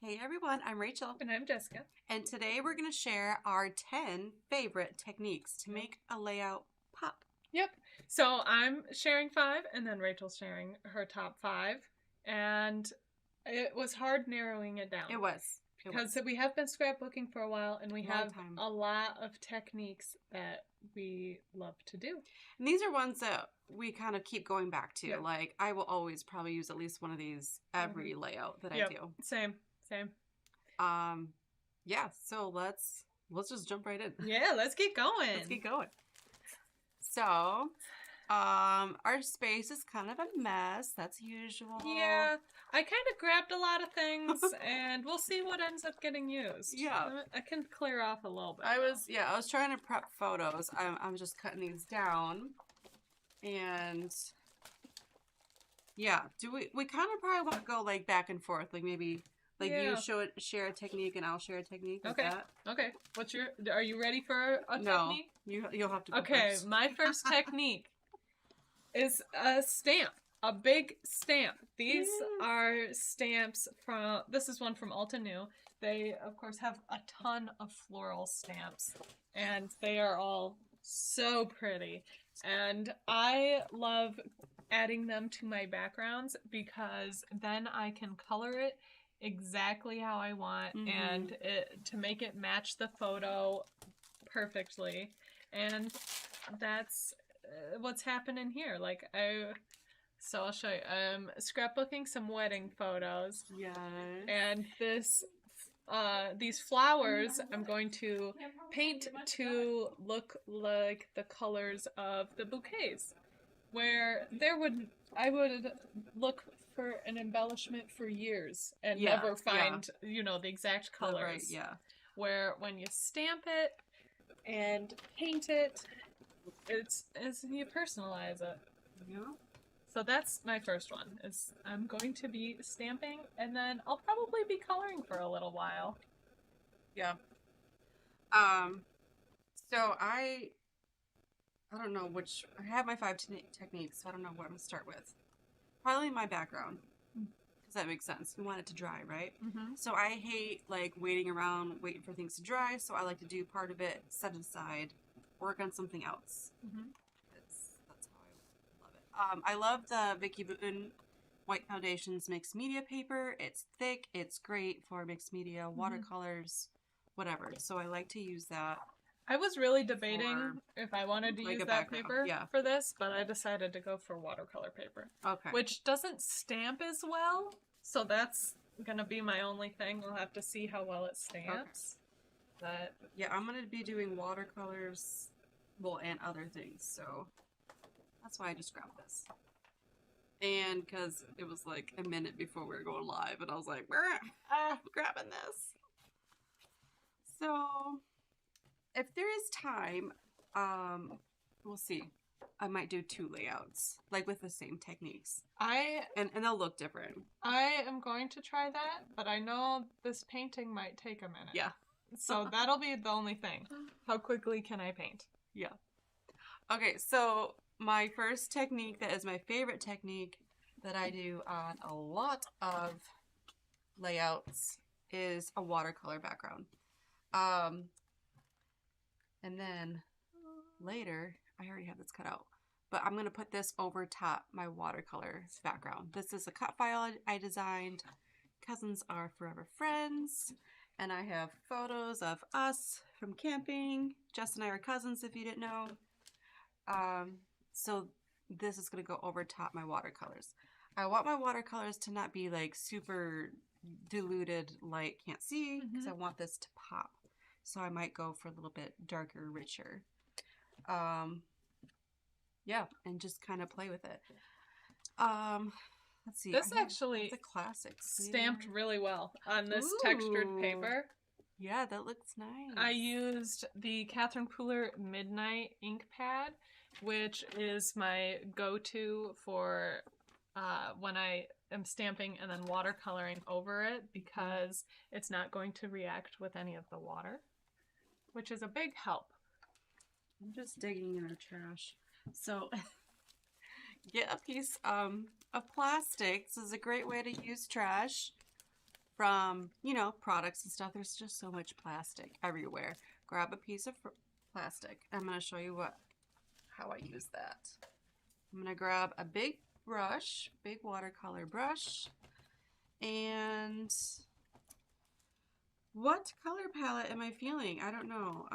Hey everyone, I'm Rachel. And I'm Jessica. And today we're going to share our 10 favorite techniques to make a layout pop. Yep. So I'm sharing 5, and then Rachel's sharing her top 5. And it was hard narrowing it down. It was. Because we have been scrapbooking for a while, and we have time. a lot of techniques that we love to do. And these are ones that we kind of keep going back to. Yep. Like, I will always probably use at least one of these every layout that I do. Same. Yeah, so let's just jump right in. Yeah, let's get going. Let's get going. So, our space is kind of a mess. That's usual. Yeah, I kind of grabbed a lot of things, and we'll see what ends up getting used. Yeah, I can clear off a little bit. I was trying to prep photos. I'm just cutting these down, and yeah, we kind of probably want to go like back and forth, like maybe. Like you share a technique and I'll share a technique. Like okay. That. Okay. Are you ready for a technique? You'll have to go Okay, first. my first technique is a stamp. A big stamp. These are stamps from, this is one from Alta New. They, of course, have a ton of floral stamps. And they are all so pretty. And I love adding them to my backgrounds because then I can color it exactly how I want and to make it match the photo perfectly. And that's what's happening here. So I'll show you. Scrapbooking some wedding photos. Yes. And these flowers I'm going to paint to look like the colors of the bouquets. Where I would look for an embellishment for years and never find, the exact colors. Right, yeah. Where when you stamp it and paint it, it's you personalize it. Yeah. So that's my first one. I'm going to be stamping, and then I'll probably be coloring for a little while. Yeah. So I don't know which. I have my 5 techniques, so I don't know what I'm gonna start with. Probably my background, because that makes sense. You want it to dry, right? So I hate like waiting around, waiting for things to dry. So I like to do part of it, set it aside, work on something else. That's how I love it. I love the Vicky Boutin White Foundations mixed media paper. It's thick. It's great for mixed media, watercolors, whatever. So I like to use that. I was really debating if I wanted to use that paper for this, but I decided to go for watercolor paper. Okay. Which doesn't stamp as well, so that's going to be my only thing. We'll have to see how well it stamps. Okay. But yeah, I'm going to be doing watercolors, and other things, so that's why I just grabbed this. And because it was like a minute before we were going live, and I was like, grabbing this. So if there is time, we'll see. I might do 2 layouts, like with the same techniques. And they'll look different. I am going to try that, but I know this painting might take a minute. Yeah. So that'll be the only thing. How quickly can I paint? Yeah. Okay, so my first technique that is my favorite technique that I do on a lot of layouts is a watercolor background. And then later, I already have this cut out, but I'm going to put this over top my watercolor background. This is a cut file I designed. Cousins are forever friends. And I have photos of us from camping. Jess and I are cousins, if you didn't know. So this is going to go over top my watercolors. I want my watercolors to not be like super diluted light, can't see, because I want this to pop. So I might go for a little bit darker, richer. Yeah, and just kind of play with it. Let's see. This actually the classics stamped really well on this textured paper. Yeah, that looks nice. I used the Catherine Pooler Midnight ink pad, which is my go-to for when I am stamping and then watercoloring over it, because it's not going to react with any of the water, which is a big help. I'm just digging in our trash. So get a piece of plastic. This is a great way to use trash. from, you know, products and stuff. There's just so much plastic everywhere. Grab a piece of plastic. I'm going to show you how I use that. I'm going to grab a big brush, big watercolor brush, and what color palette am I feeling? I don't know.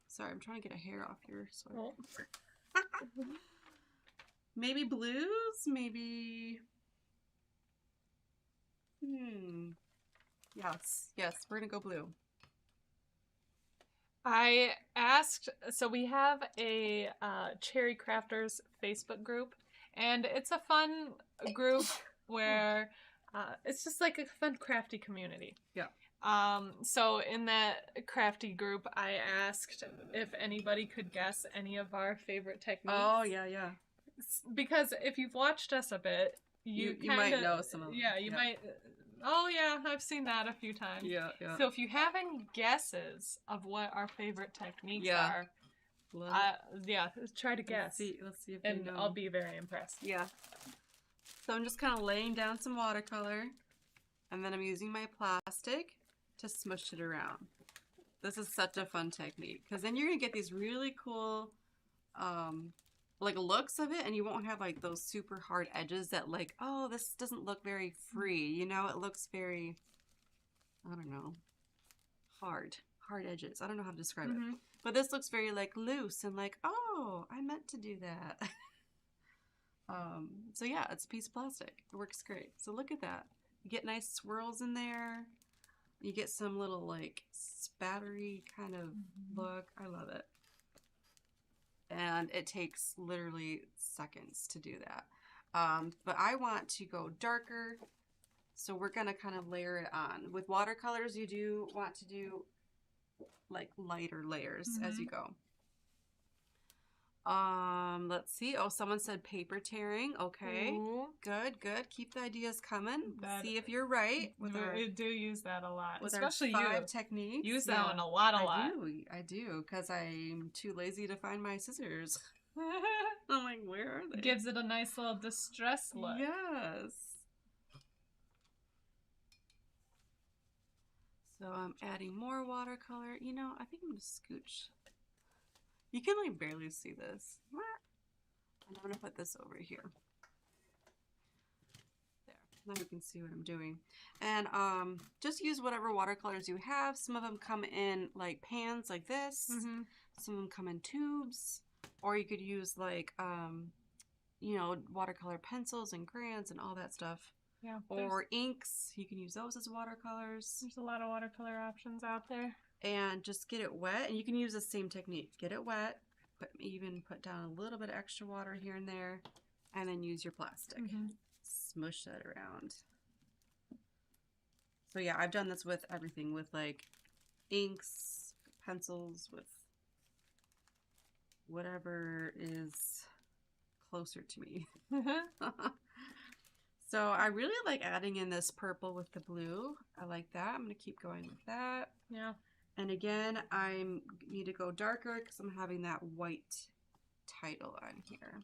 Sorry, I'm trying to get a hair off your sweater. Maybe blues, maybe. Yes, we're gonna go blue. I asked, so we have a Cherry Crafters Facebook group, and it's a fun group where it's just like a fun crafty community. Yeah. So in that crafty group, I asked if anybody could guess any of our favorite techniques. Oh, yeah. Because if you've watched us a bit, you might know some of them. Yeah, you might. Oh yeah, I've seen that a few times. Yeah. So if you have any guesses of what our favorite techniques are, try to guess. Let's see if and they know. I'll be very impressed. Yeah. So I'm just kind of laying down some watercolor, and then I'm using my plastic to smush it around. This is such a fun technique because then you're gonna get these really cool, like looks of it, and you won't have like those super hard edges that like, oh, this doesn't look very free, you know. It looks very, I don't know, hard edges. I don't know how to describe it, but this looks very like loose and like, oh, I meant to do that. So yeah, it's a piece of plastic. It works great. So look at that. You get nice swirls in there. You get some little like spattery kind of look. I love it. And it takes literally seconds to do that. But I want to go darker, so we're gonna kind of layer it on. With watercolors, you do want to do like lighter layers as you go. Let's see. Oh, someone said paper tearing. Okay. Ooh. Good. Keep the ideas coming. See if you're right. We do use that a lot. With especially our 5 you. techniques. Use that one a lot. I do, because I'm too lazy to find my scissors. I'm like, where are they? Gives it a nice little distressed look. Yes. So I'm adding more watercolor. You know, I think I'm going to scooch. You can like barely see this. And I'm going to put this over here. There. Now you can see what I'm doing. And just use whatever watercolors you have. Some of them come in like pans like this. Some of them come in tubes. Or you could use like, you know, watercolor pencils and crayons and all that stuff. Yeah. Or inks. You can use those as watercolors. There's a lot of watercolor options out there. And just get it wet, and you can use the same technique. Get it wet, put down a little bit of extra water here and there, and then use your plastic. Smush that around. So yeah, I've done this with everything, with like inks, pencils, with whatever is closer to me. So I really like adding in this purple with the blue. I like that. I'm going to keep going with that. Yeah. And again, I need to go darker because I'm having that white title on here.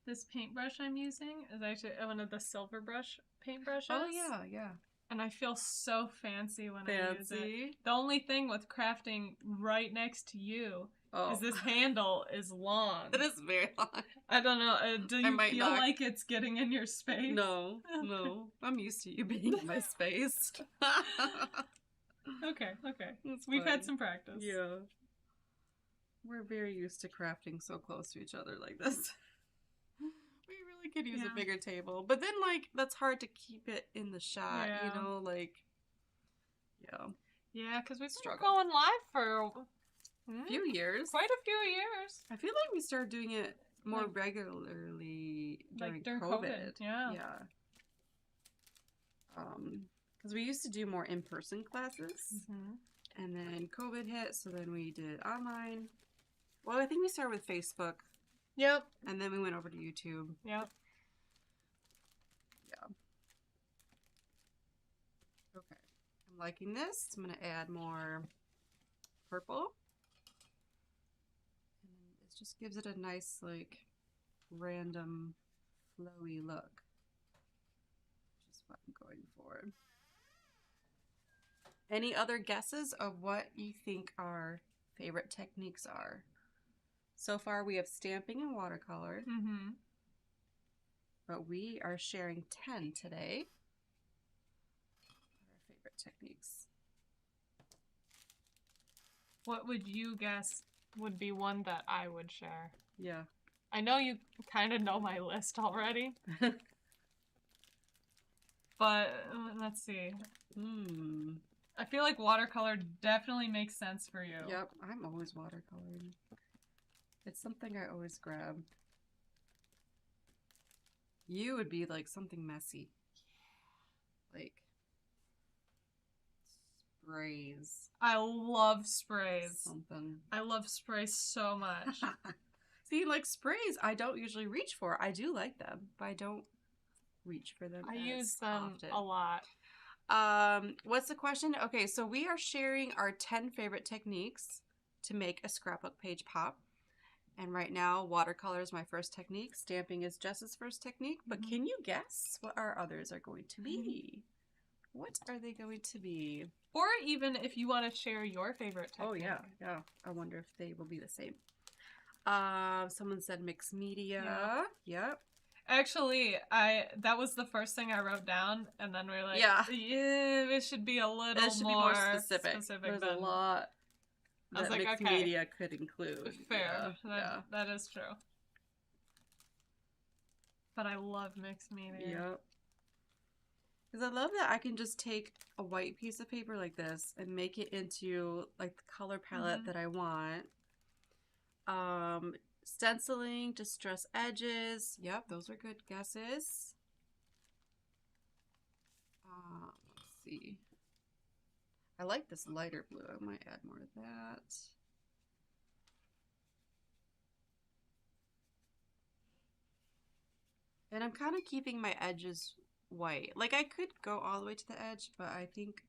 This paintbrush I'm using is actually one of the silver brush paintbrushes. Oh, yeah. And I feel so fancy when I use it. The only thing with crafting right next to you is this handle is long. It is very long. I don't know. Do you feel like it's getting in your space? No. I'm used to you being in my space. Okay. We've had some practice. Yeah. We're very used to crafting so close to each other like this. We really could use a bigger table. But then, like, that's hard to keep it in the shot, you know? Like, Yeah, because we've been going live for a few years. Quite a few years. I feel like we started doing it more regularly during COVID. Yeah. Because we used to do more in-person classes, and then COVID hit, so then we did online. Well, I think we started with Facebook. Yep. And then we went over to YouTube. Yep. Yeah. Okay. I'm liking this. I'm going to add more purple. And it just gives it a nice, like, random, flowy look. Which is what I'm going for. Any other guesses of what you think our favorite techniques are? So far, we have stamping and watercolor. Mm-hmm. But we are sharing 10 today. Our favorite techniques. What would you guess would be one that I would share? Yeah. I know you kind of know my list already. But let's see. I feel like watercolor definitely makes sense for you. Yep, I'm always watercoloring. It's something I always grab. You would be like something messy. Like sprays. I love sprays. Something. I love sprays so much. See, like sprays, I don't usually reach for. I do like them, but I don't reach for them. I as use them often. a lot. What's the question? Okay, so we are sharing our 10 favorite techniques to make a scrapbook page pop. And right now, watercolor is my first technique. Stamping is Jess's first technique. But can you guess what our others are going to be? What are they going to be? Or even if you want to share your favorite technique. Oh, yeah. Yeah. I wonder if they will be the same. Someone said mixed media. Yeah. Yep. Actually, that was the first thing I wrote down, and then we were like, yeah, it should be a little more specific. There's than... a lot that I was like, mixed okay, media could include. Fair. Yeah, that is true. But I love mixed media. Yep. Because I love that I can just take a white piece of paper like this and make it into like the color palette that I want. Stenciling, distress edges. Yep, those are good guesses. Let's see. I like this lighter blue. I might add more of that. And I'm kind of keeping my edges white. Like I could go all the way to the edge, but I think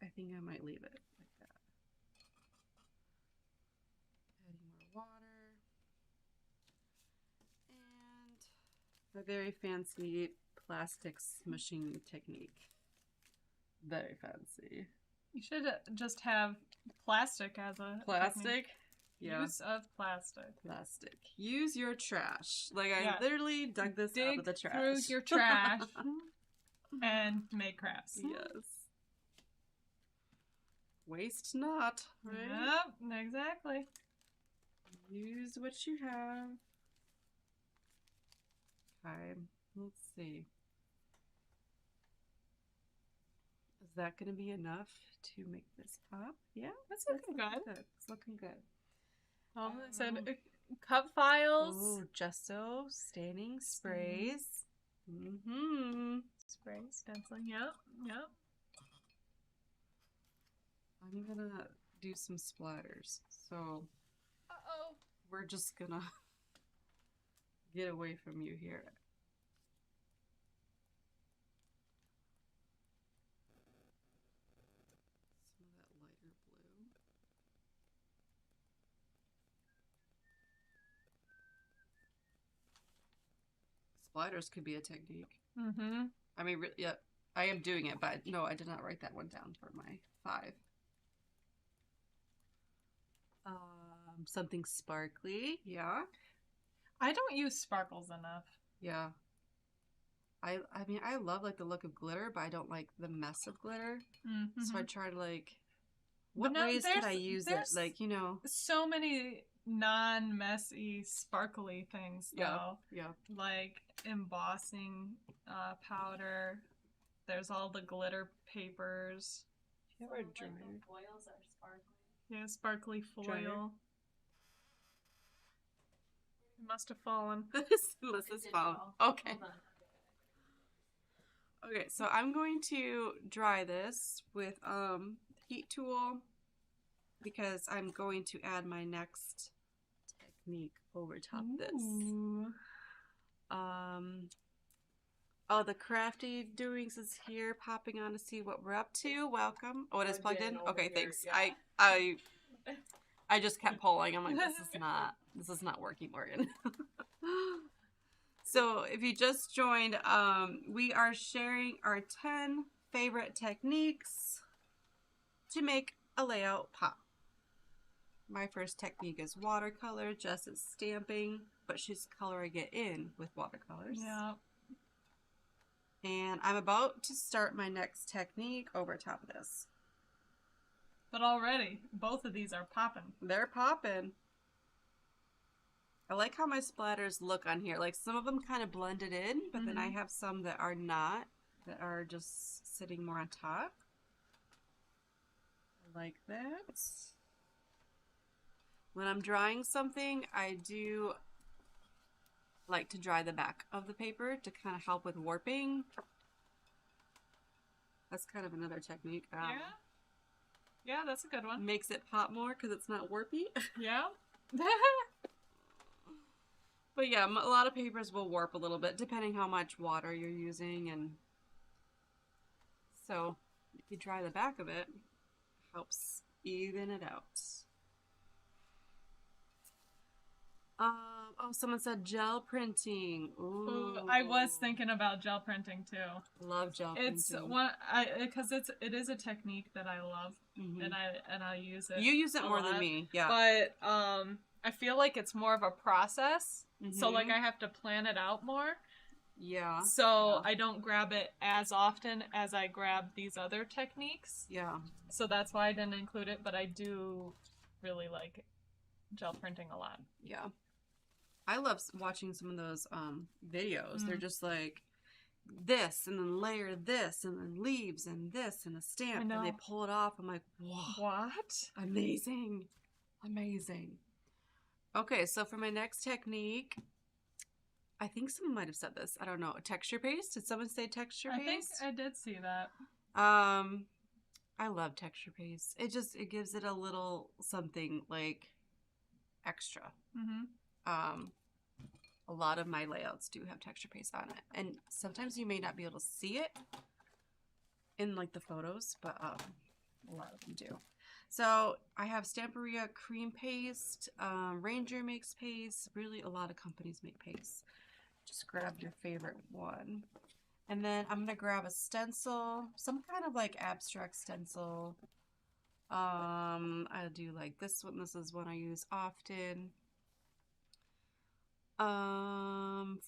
I might leave it like that. Adding more water. And a very fancy plastic smooshing technique. Very fancy. You should just have plastic as a plastic. Technique. Yeah. Use of plastic. Plastic. Use your trash. Like I literally dug this out of the trash. Through your trash and make crafts. Yes. Waste not. Right? Yep, exactly. Use what you have. Okay, let's see. Is that going to be enough to make this pop? Yeah, that's looking good. It's looking good. I said cup files. Oh, gesso, staining, sprays. Spray, stenciling. Yep, yep. I'm gonna do some splatters. So, we're just gonna get away from you here. Some of that lighter blue. Splatters could be a technique. I mean, yeah, I am doing it, but no, I did not write that one down for my 5. Something sparkly. Yeah. I don't use sparkles enough. Yeah. I mean, I love like the look of glitter, but I don't like the mess of glitter. So I try to like, what ways could I use it? Like, you know, so many non-messy, sparkly things though. Yeah. Like embossing powder. There's all the glitter papers. You ever dry? Like foils are sparkly. Yeah, sparkly foil. Dryer. It must have fallen. This is fallen. Okay. Okay, so I'm going to dry this with heat tool because I'm going to add my next technique over top of this. Oh, the crafty doings is here, popping on to see what we're up to. Welcome. Oh, it is plugged in? Okay, thanks. Yeah. I just kept pulling. I'm like, this is not working, Morgan. So if you just joined, we are sharing our 10 favorite techniques. to make a layout pop. My first technique is watercolor. Jess is stamping, but she's coloring it in with watercolors. Yeah. And I'm about to start my next technique over top of this. But already, both of these are popping. They're popping. I like how my splatters look on here. Like some of them kind of blended in, but then I have some that are not, that are just sitting more on top. I like that. When I'm drawing something, I do like to dry the back of the paper to kind of help with warping. That's kind of another technique. Yeah, that's a good one. Makes it pop more because it's not warpy. Yeah. But yeah, a lot of papers will warp a little bit depending how much water you're using, and so if you dry the back of it, helps even it out. Oh, someone said gel printing. Ooh. I was thinking about gel printing too. Love gel It's printing. one because it is a technique that I love, and I use it. You use it a more than lot. me, yeah. But I feel like it's more of a process, so like I have to plan it out more. Yeah. So I don't grab it as often as I grab these other techniques. Yeah. So that's why I didn't include it, but I do really like gel printing a lot. Yeah. I love watching some of those videos. They're just like this, and then layer this, and then leaves, and this, and a stamp, and they pull it off. I'm like, whoa. What? Amazing. Amazing. Okay, so for my next technique, I think someone might have said this. I don't know. Texture paste? Did someone say texture paste? I think I did see that. I love texture paste. It gives it a little something like extra. A lot of my layouts do have texture paste on it, and sometimes you may not be able to see it in like the photos, but a lot of them do. So I have Stamperia cream paste. Ranger makes paste. Really, a lot of companies make paste. Just grab your favorite one, and then I'm gonna grab a stencil, some kind of like abstract stencil. I do like this one. This is one I use often.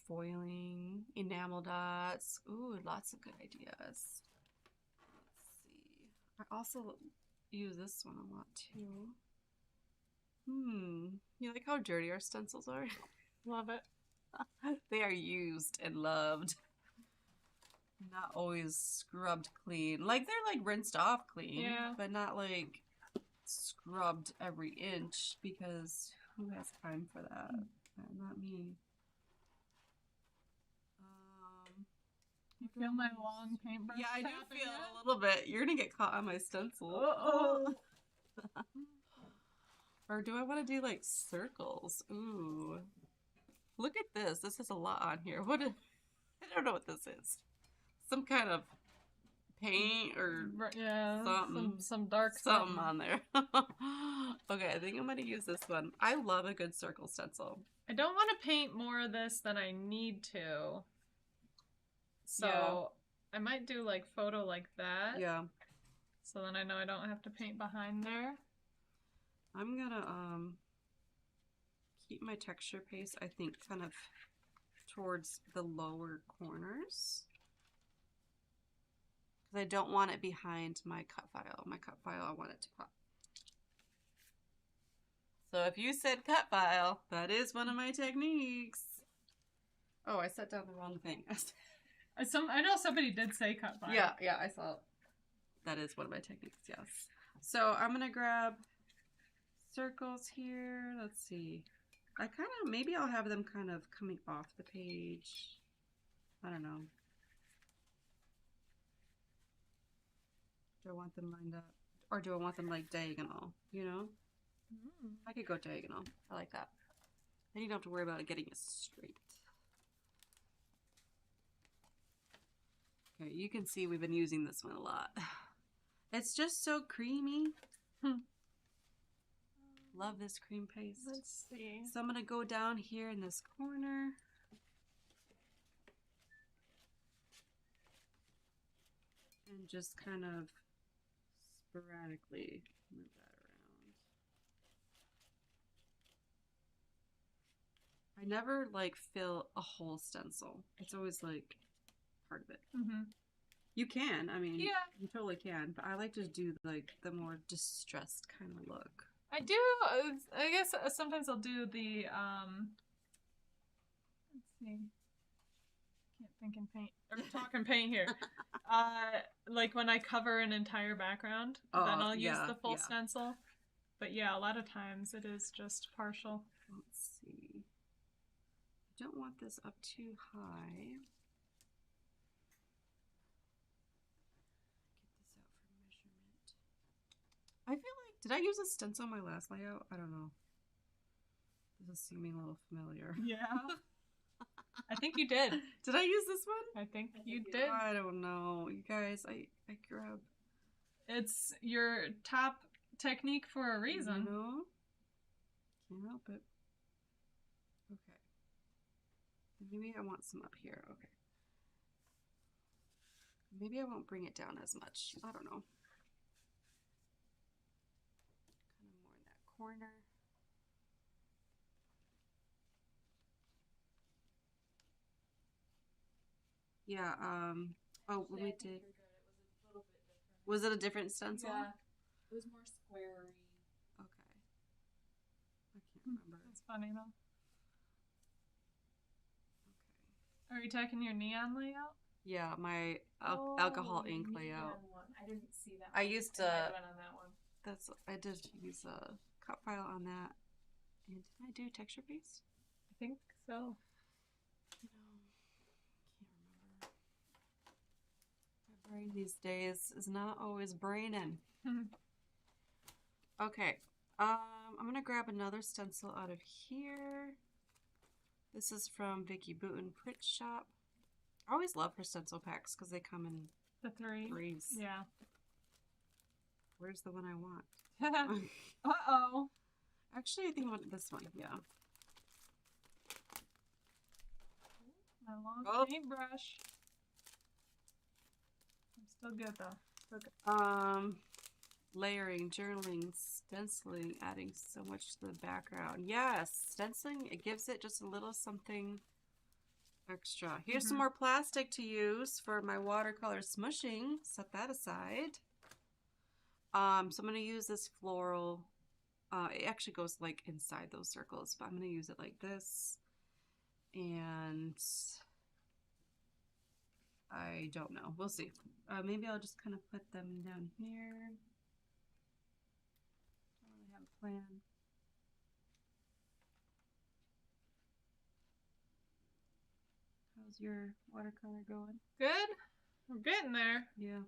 Foiling, enamel dots. Ooh, lots of good ideas. Let's see. I also use this one a lot too. You like how dirty our stencils are? Love it. They are used and loved. Not always scrubbed clean. Like they're like rinsed off clean, but not like scrubbed every inch, because who has time for that? Not me. You feel my long paintbrush? Yeah, I do feel it a little bit. You're gonna get caught on my stencil. Or do I want to do like circles? Ooh, look at this. This is a lot on here. I don't know what this is. Some kind of paint or something. Some dark something on there. Okay, I think I'm gonna use this one. I love a good circle stencil. I don't want to paint more of this than I need to. So I might do like photo like that. Yeah. So then I know I don't have to paint behind there. I'm gonna keep my texture paste, I think, kind of towards the lower corners, because I don't want it behind my cut file. My cut file, I want it to pop. So if you said cut file, that is one of my techniques. Oh, I set down the wrong thing. I know somebody did say cut file. Yeah, I saw it. That is one of my techniques, yes. So I'm gonna grab circles here. Let's see. I kind of, maybe I'll have them kind of coming off the page. I don't know. Do I want them lined up? Or do I want them like diagonal, you know? I could go diagonal. I like that. Then you don't have to worry about it getting it straight. Okay, you can see we've been using this one a lot. It's just so creamy. Love this cream paste. Let's see. So I'm going to go down here in this corner. And just kind of sporadically move that around. I never like fill a whole stencil. It's always like part of it. Mm-hmm. You can, I mean, Yeah. you totally can, but I like to do like the more distressed kind of look. I do. I guess sometimes I'll do the. Let's see. Can't think in paint or talk in paint here. Like when I cover an entire background, then I'll use the full stencil. But yeah, a lot of times it is just partial. Let's see. I don't want this up too high. I feel like, did I use a stencil in my last layout? I don't know. This is seeming a little familiar. Yeah. I think you did. Did I use this one? I think you did. I don't know. You guys, I grab. It's your top technique for a reason. You know? Can't help it. Okay. Maybe I want some up here. Okay. Maybe I won't bring it down as much. I don't know. Kind of more in that corner. Yeah, oh, when we did, was it a different stencil? Yeah, it was more squarey. Okay. I can't remember. That's funny though. Okay. Are you taking your neon layout? Yeah, my alcohol ink Neon layout. one. I didn't see that. I one. used I might to, have went on that one. I did use a cut file on that. And did I do texture paste? I think so. You know, can't remember. My brain these days is not always braining. Okay. I'm gonna grab another stencil out of here. This is from Vicky Booten Print Shop. I always love her stencil packs because they come in The three. threes. Yeah. Where's the one I want? Uh-oh. Actually, I think I want this one. Yeah. My long Oh. paintbrush. I'm still good though. Still good. Layering, journaling, stenciling, adding so much to the background. Yes, stenciling, it gives it just a little something extra. Here's some more plastic to use for my watercolor smushing. Set that aside. So I'm going to use this floral. It actually goes like inside those circles, but I'm going to use it like this. And I don't know. We'll see. Maybe I'll just kind of put them down here. I don't really have a plan. How's your watercolor going? Good. We're getting there. Yeah.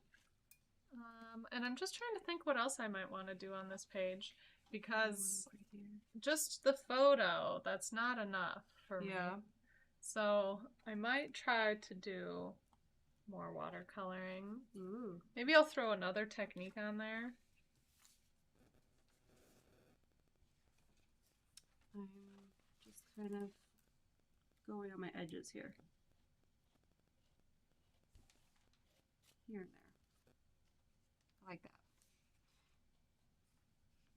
And I'm just trying to think what else I might want to do on this page because Right here. just the photo, that's not enough for me. Yeah. So I might try to do more watercoloring. Ooh. Maybe I'll throw another technique on there. I'm just kind of going on my edges here. Here and there. I like that.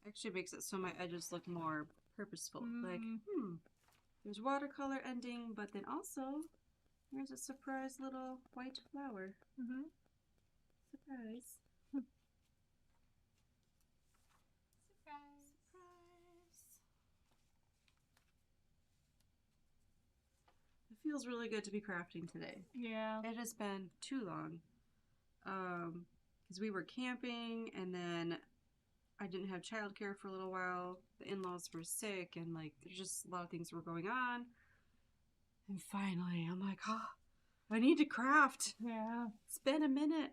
Actually makes it so my edges look more purposeful. Like, there's watercolor ending, but then also there's a surprise little white flower. Surprise. It feels really good to be crafting today. Yeah. It has been too long. Because we were camping and then I didn't have childcare for a little while. The in-laws were sick and like there's just a lot of things were going on. And finally I'm like, oh, I need to craft. Yeah. It's been a minute.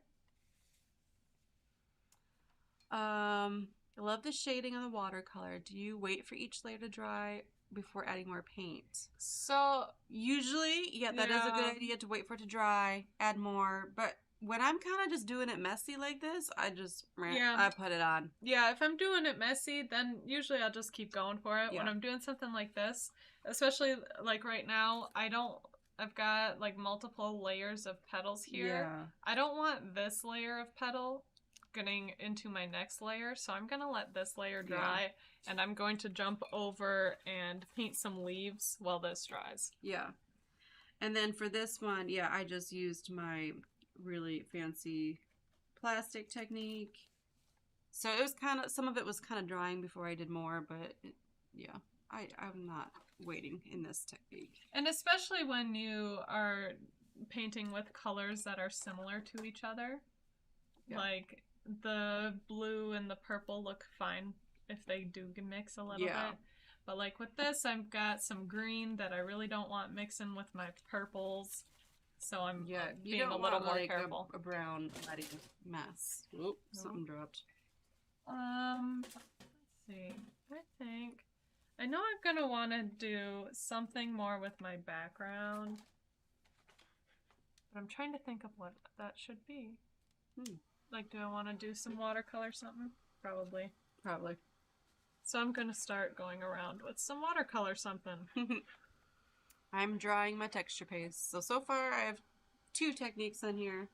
I love the shading of the watercolor. Do you wait for each layer to dry before adding more paint? So Usually, yeah, that is a Yeah. good idea to wait for it to dry, add more. But when I'm kind of just doing it messy like this, I just, Yeah. I put it on. yeah, if I'm doing it messy, then usually I'll just keep going for it. When Yeah. I'm doing something like this, especially like right now, I've got like multiple layers of petals here. Yeah. I don't want this layer of petal getting into my next layer, so I'm gonna let this layer dry, and I'm going to jump over and paint some leaves while this dries. Yeah. And then for this one, yeah, I just used my really fancy plastic technique. So it was kind of, some of it was kind of drying before I did more, but yeah, I'm not waiting in this technique. And especially when you are painting with colors that are similar to each other. Yeah. Like the blue and the purple look fine if they do mix a little bit. But like with this, I've got some green that I really don't want mixing with my purples. So I'm being a little more careful. A brown muddy mess. Oop, something dropped. Let's see. I know I'm gonna want to do something more with my background, but I'm trying to think of what that should be. Like, do I want to do some watercolor something? Probably. So I'm gonna start going around with some watercolor something. I'm drawing my texture paste. So far I have 2 techniques in here.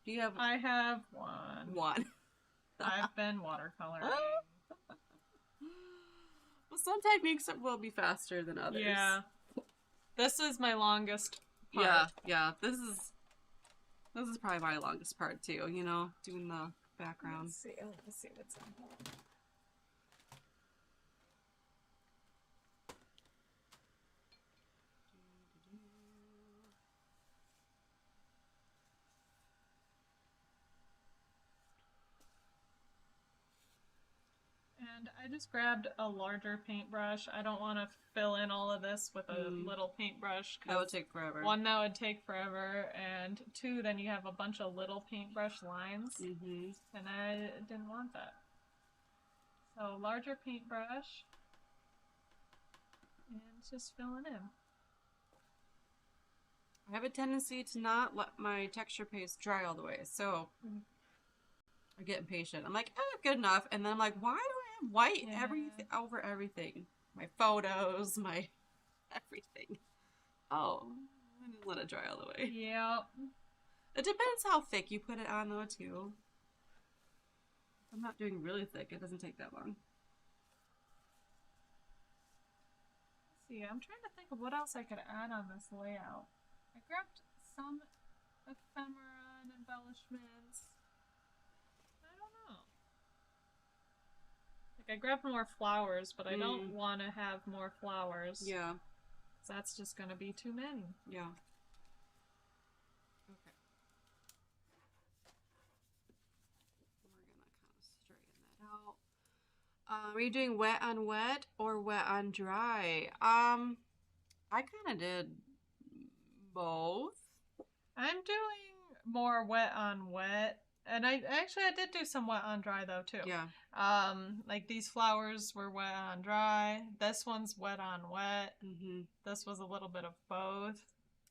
Do you have? I have one. I've been watercoloring. Well, some techniques will be faster than others. Yeah. This is my longest part. Yeah. This is probably my longest part too, you know, doing the background. Let's see what's on here. And I just grabbed a larger paintbrush. I don't want to fill in all of this with a little paintbrush. That would take forever. 1, that would take forever, and 2, then you have a bunch of little paintbrush lines, and I didn't want that. So larger paintbrush, and just filling in. I have a tendency to not let my texture paste dry all the way, so I get impatient. I'm like, good enough, and then I'm like, why do I have white everything over everything? My photos, my everything. Oh, I didn't let it dry all the way. Yeah. It depends how thick you put it on, though, too. If I'm not doing really thick, it doesn't take that long. Let's see, I'm trying to think of what else I could add on this layout. I grabbed some ephemera and embellishments. I don't know. Like, I grabbed more flowers, but I don't want to have more flowers. Yeah. So that's just going to be too many. Yeah. Okay. We're going to kind of straighten that out. Are you doing wet on wet or wet on dry? I kind of did both. I'm doing more wet on wet. And I did do some wet on dry though too. Yeah. Like these flowers were wet on dry. This one's wet on wet. This was a little bit of both.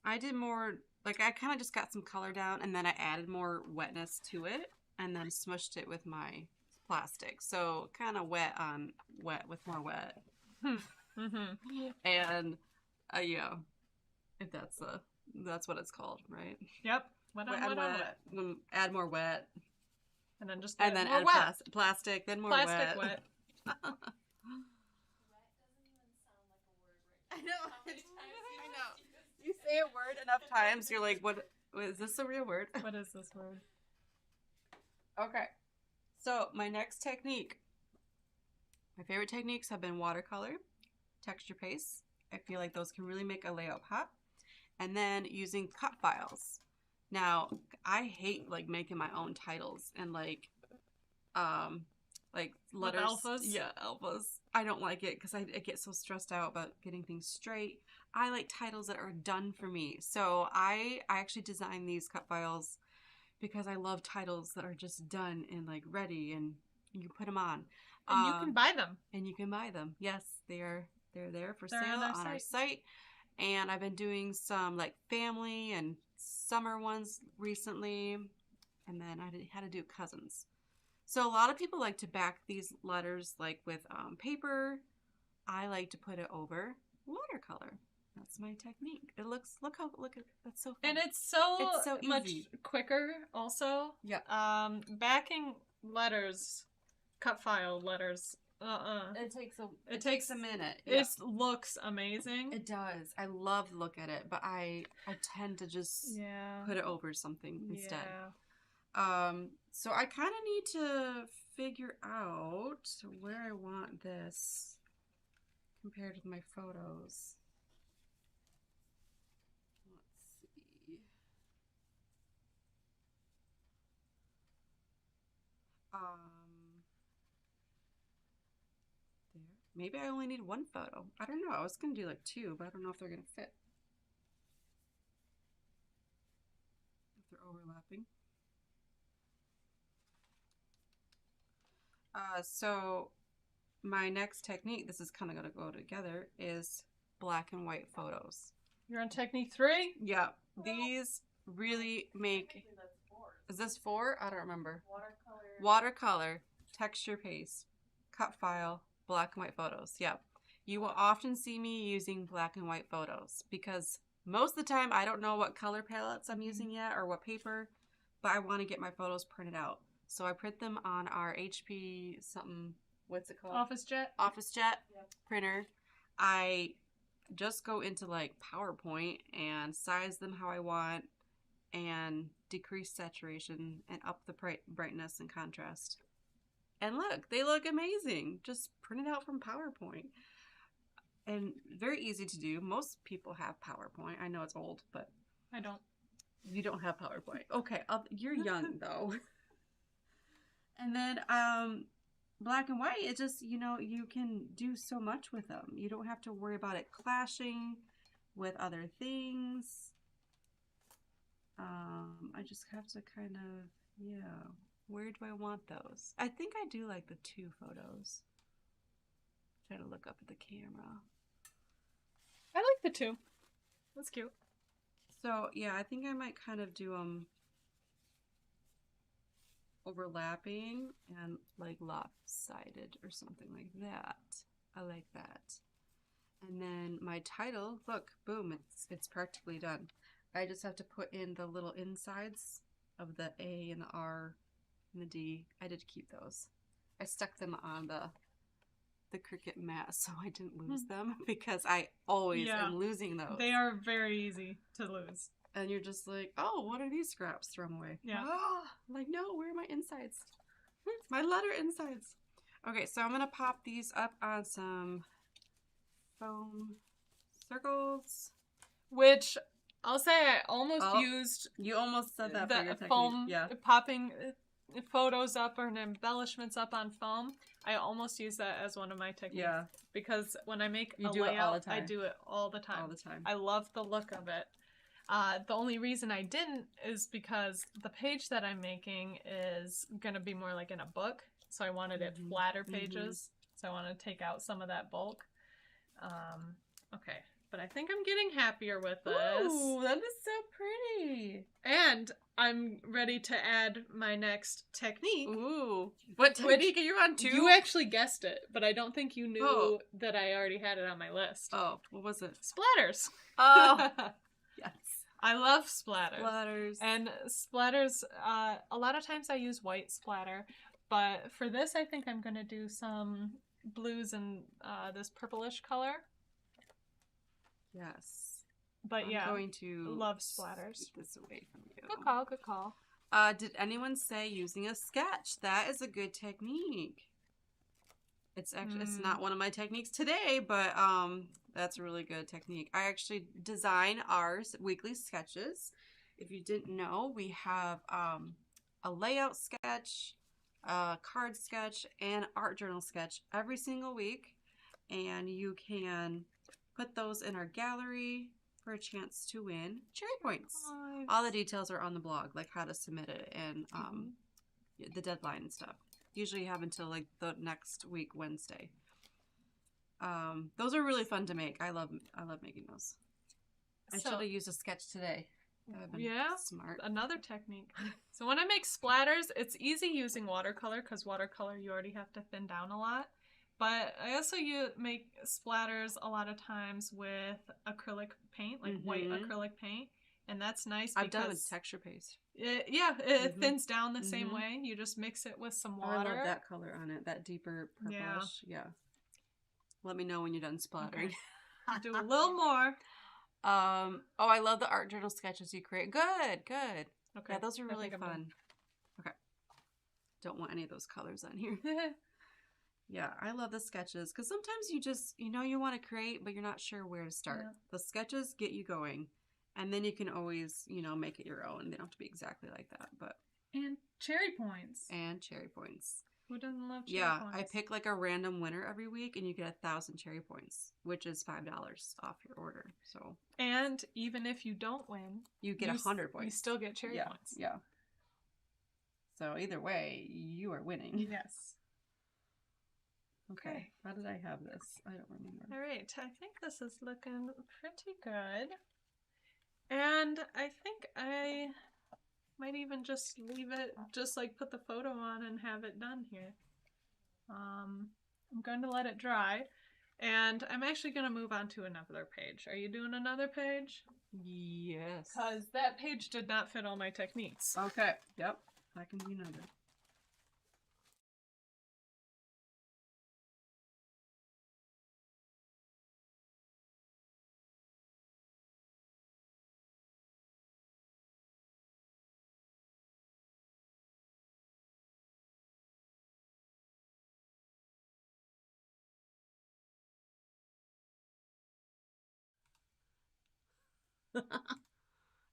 I did more, like I kind of just got some color down and then I added more wetness to it and then smushed it with my plastic. So kind of wet on wet with more wet. And yeah, if that's what it's called, right? Yep. Wet on wet. Add more wet. And then just add more wet. Plastic, then more plastic wet. Wet doesn't even sound like a word right now. I know. How many times I know. You say a word enough times, you're like, what is this a real word? What is this word? Okay. So my next technique. My favorite techniques have been watercolor, texture paste. I feel like those can really make a layout pop. And then using cut files. Now, I hate like making my own titles and like letters. With alphas? Yeah, alphas. I don't like it because I get so stressed out about getting things straight. I like titles that are done for me. So I actually designed these cut files because I love titles that are just done and like ready and you put them on. And you can buy them. And you can buy them. Yes, they're there for They're sale on our site. And I've been doing some like family and summer ones recently. And then I had to do cousins. So a lot of people like to back these letters like with paper. I like to put it over watercolor. that's my technique. It looks, look at, that's so fun. And it's so much easy. quicker also. Yeah. Backing letters, cut file letters. It takes a minute. It looks amazing. It does. I love to look at it, but I tend to just put it over something instead. So I kind of need to figure out where I want this compared with my photos. Let's see. There. Maybe I only need one photo. I don't know. I was gonna do like 2, but I don't know if they're gonna fit. If they're overlapping. So my next technique, this is kind of going to go together, is black and white photos. You're on technique 3? Yeah. These really make... Is this 4? I don't remember. Watercolor, texture paste, cut file, black and white photos. Yeah. You will often see me using black and white photos because most of the time I don't know what color palettes I'm using yet or what paper, but I want to get my photos printed out. So I print them on our HP something, what's it called? OfficeJet printer. I just go into like PowerPoint and size them how I want and decrease saturation and up the brightness and contrast. And look, they look amazing. Just print it out from PowerPoint. And very easy to do. Most people have PowerPoint. I know it's old, but... I don't. You don't have PowerPoint. Okay, you're young though. And then black and white, it just, you know, you can do so much with them. You don't have to worry about it clashing with other things. I just have to kind of, where do I want those? I think I do like the 2 photos. Try to look up at the camera. I like the 2. That's cute. So, yeah, I think I might kind of do them overlapping and like lopsided or something like that. I like that. And then my title, look, boom, it's practically done. I just have to put in the little insides of the A and the R and the D. I did keep those. I stuck them on the Cricut mat so I didn't lose them because I always am losing those. They are very easy to lose. And you're just like, oh, what are these scraps? Throw them away. Yeah. Oh, like, no, where are my insides? My letter insides. Okay, so I'm going to pop these up on some foam circles. Which, I'll say I almost used... You almost said that for your technique. Foam, popping photos up or embellishments up on foam. I almost use that as one of my techniques. Yeah. Because when I make a layout, I do it all the time. All the time. I love the look of it. The only reason I didn't is because the page that I'm making is going to be more like in a book. So I wanted it flatter pages. So I want to take out some of that bulk. Okay. But I think I'm getting happier with this. Ooh, that is so pretty. And I'm ready to add my next technique. Ooh. What technique are you on too? You actually guessed it, but I don't think you knew that I already had it on my list. Oh, what was it? Splatters. Oh. Yes. I love splatters. Splatters. And splatters, a lot of times I use white splatter, but for this I think I'm going to do some blues and this purplish color. Yes. But I'm going to love splatters. Keep this away from you. Good call, good call. Did anyone say using a sketch? That is a good technique. It's actually it's not one of my techniques today, but that's a really good technique. I actually design our weekly sketches. If you didn't know, we have a layout sketch, a card sketch, and art journal sketch every single week, and you can put those in our gallery for a chance to win cherry points. Nice. All the details are on the blog, like how to submit it and the deadline and stuff. Usually you have until like the next week, Wednesday. Those are really fun to make. I love making those. I should have used a sketch today. Smart. Another technique. So when I make splatters, it's easy using watercolor because watercolor you already have to thin down a lot. But I also make splatters a lot of times with acrylic paint, like white acrylic paint. And that's nice because... I've done it with texture paste. It thins down the same way. You just mix it with some water. I love that color on it, that deeper purplish. Yeah. Let me know when you're done splattering. Okay. Do a little more. Oh, I love the art journal sketches you create. Good. Okay. Yeah, those are really fun. Okay. Don't want any of those colors on here. Yeah, I love the sketches because sometimes you just, you want to create, but you're not sure where to start. Yeah. The sketches get you going, and then you can always, make it your own. They don't have to be exactly like that, but. And cherry points. Who doesn't love cherry points? I pick like a random winner every week, and you get 1,000 cherry points, which is $5 off your order. So. And even if you don't win, you get 100 points. You still get cherry points. Yeah. So either way, you are winning. Yes. Okay. How did I have this? I don't remember. All right. I think this is looking pretty good. And I think I might even just leave it, just like put the photo on and have it done here. I'm going to let it dry. And I'm actually going to move on to another page. Are you doing another page? Yes. Because that page did not fit all my techniques. Okay. Yep. I can do another.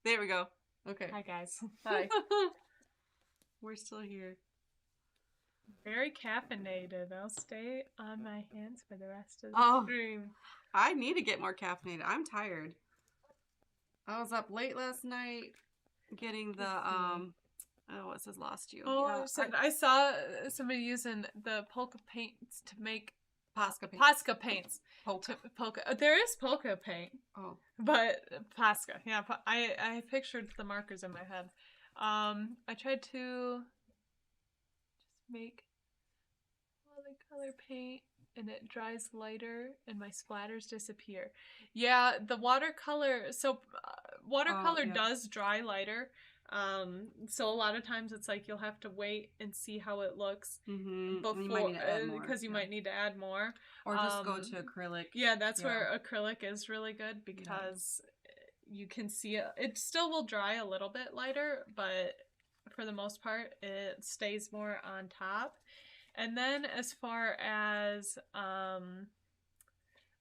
There we go. Okay. Hi, guys. Hi. We're still here. Very caffeinated. I'll stay on my hands for the rest of the stream. I need to get more caffeinated. I'm tired. I was up late last night getting the, it says lost you. Oh, yeah. I saw somebody using the polka paints to make Posca paints. Polka. There is polka paint. Oh. But Posca. Yeah, I pictured the markers in my head. I tried to just make watercolor paint and it dries lighter and my splatters disappear. Yeah, the watercolor, watercolor does dry lighter. So a lot of times it's like you'll have to wait and see how it looks before, because you might need to add more. Or just go to acrylic. Yeah, that's where acrylic is really good because you can see it. It still will dry a little bit lighter, but for the most part, it stays more on top. And then as far as,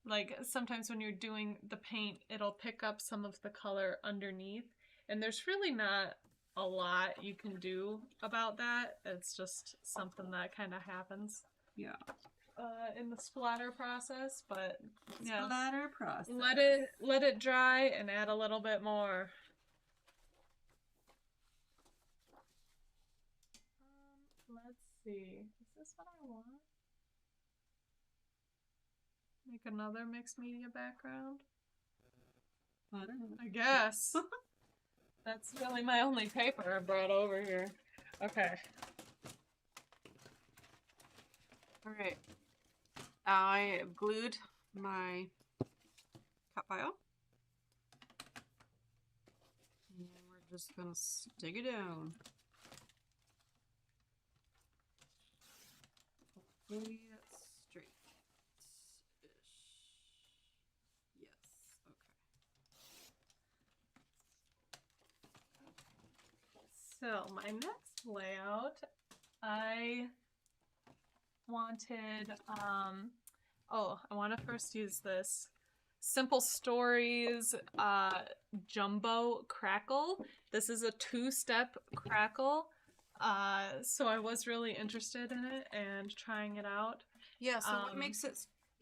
like sometimes when you're doing the paint, it'll pick up some of the color underneath. And there's really not a lot you can do about that. It's just something that kind of happens. Yeah. In the splatter process, but yeah. Splatter process. Let it dry and add a little bit more. Let's see. Is this what I want? Make another mixed media background? I don't know. I guess. That's really my only paper I brought over here. Okay. Alright. I have glued my cut file. And we're just going to stick it down. Hopefully it's straight-ish. Yes. Okay. So my next layout, I wanted, I want to first use this Simple Stories Jumbo Crackle. This is a 2-step crackle. So I was really interested in it and trying it out. Yeah, so what makes it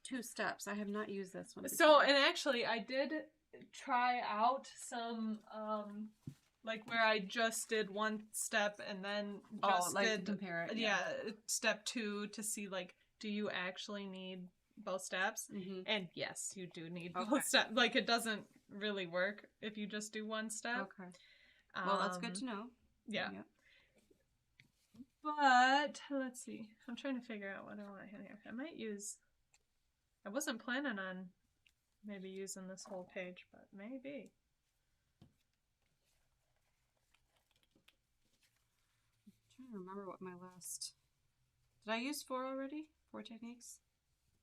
2 steps? I have not used this one before. So, and actually I did try out some, like where I just did 1 step and then just did compare it. Yeah, step 2 to see like, do you actually need both steps? And yes, you do need both steps. Like it doesn't really work if you just do 1 step. Okay. Well, that's good to know. Yeah. But let's see. I'm trying to figure out what I want in here. I might use. I wasn't planning on maybe using this whole page, but maybe. I'm trying to remember what my last. Did I use 4 already? 4 techniques?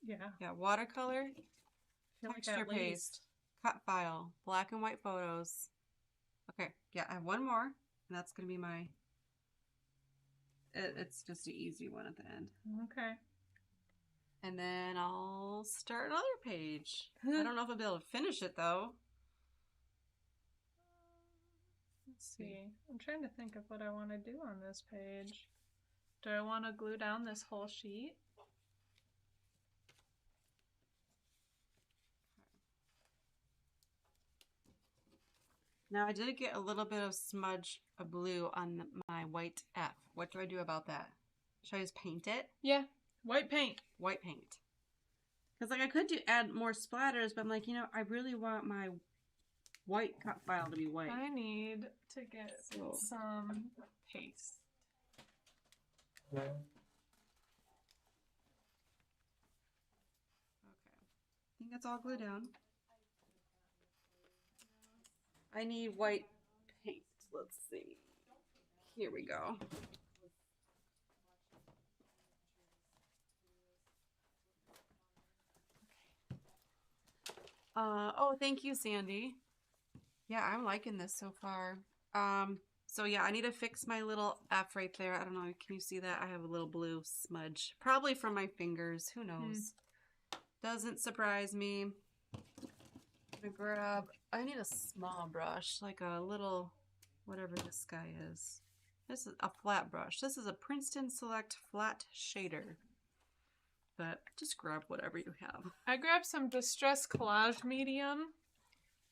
Yeah. Yeah, watercolor, I feel like texture at paste, least. cut file, black and white photos. Okay, yeah, I have one more, and that's gonna be my. It's just an easy one at the end. Okay. And then I'll start another page. I don't know if I'll be able to finish it though. Let's see. I'm trying to think of what I want to do on this page. Do I want to glue down this whole sheet? Now I did get a little bit of smudge of blue on my white F. What do I do about that? Should I just paint it? Yeah. White paint. White paint. Because like I could add more splatters, but I'm like, I really want my white cut file to be white. I need to get some paste. Okay. I think that's all glued down. I need white paint. Let's see. Here we go. Oh, thank you, Sandy. Yeah, I'm liking this so far. So yeah, I need to fix my little F right there. I don't know, can you see that? I have a little blue smudge. Probably from my fingers, who knows? Doesn't surprise me. I'm gonna grab, I need a small brush, like a little, whatever this guy is. This is a flat brush. This is a Princeton Select Flat Shader. But just grab whatever you have. I grabbed some Distress Collage Medium,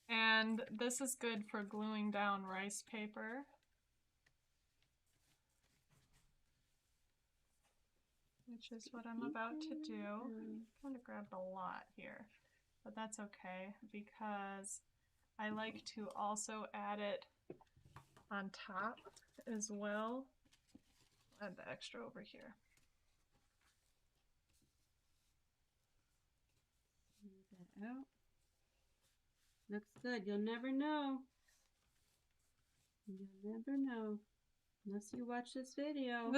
and this is good for gluing down rice paper. Which is what I'm about to do. I kind of grabbed a lot here, but that's okay because I like to also add it on top as well. Add the extra over here. That out. Looks good. You'll never know. You'll never know. Unless you watch this video.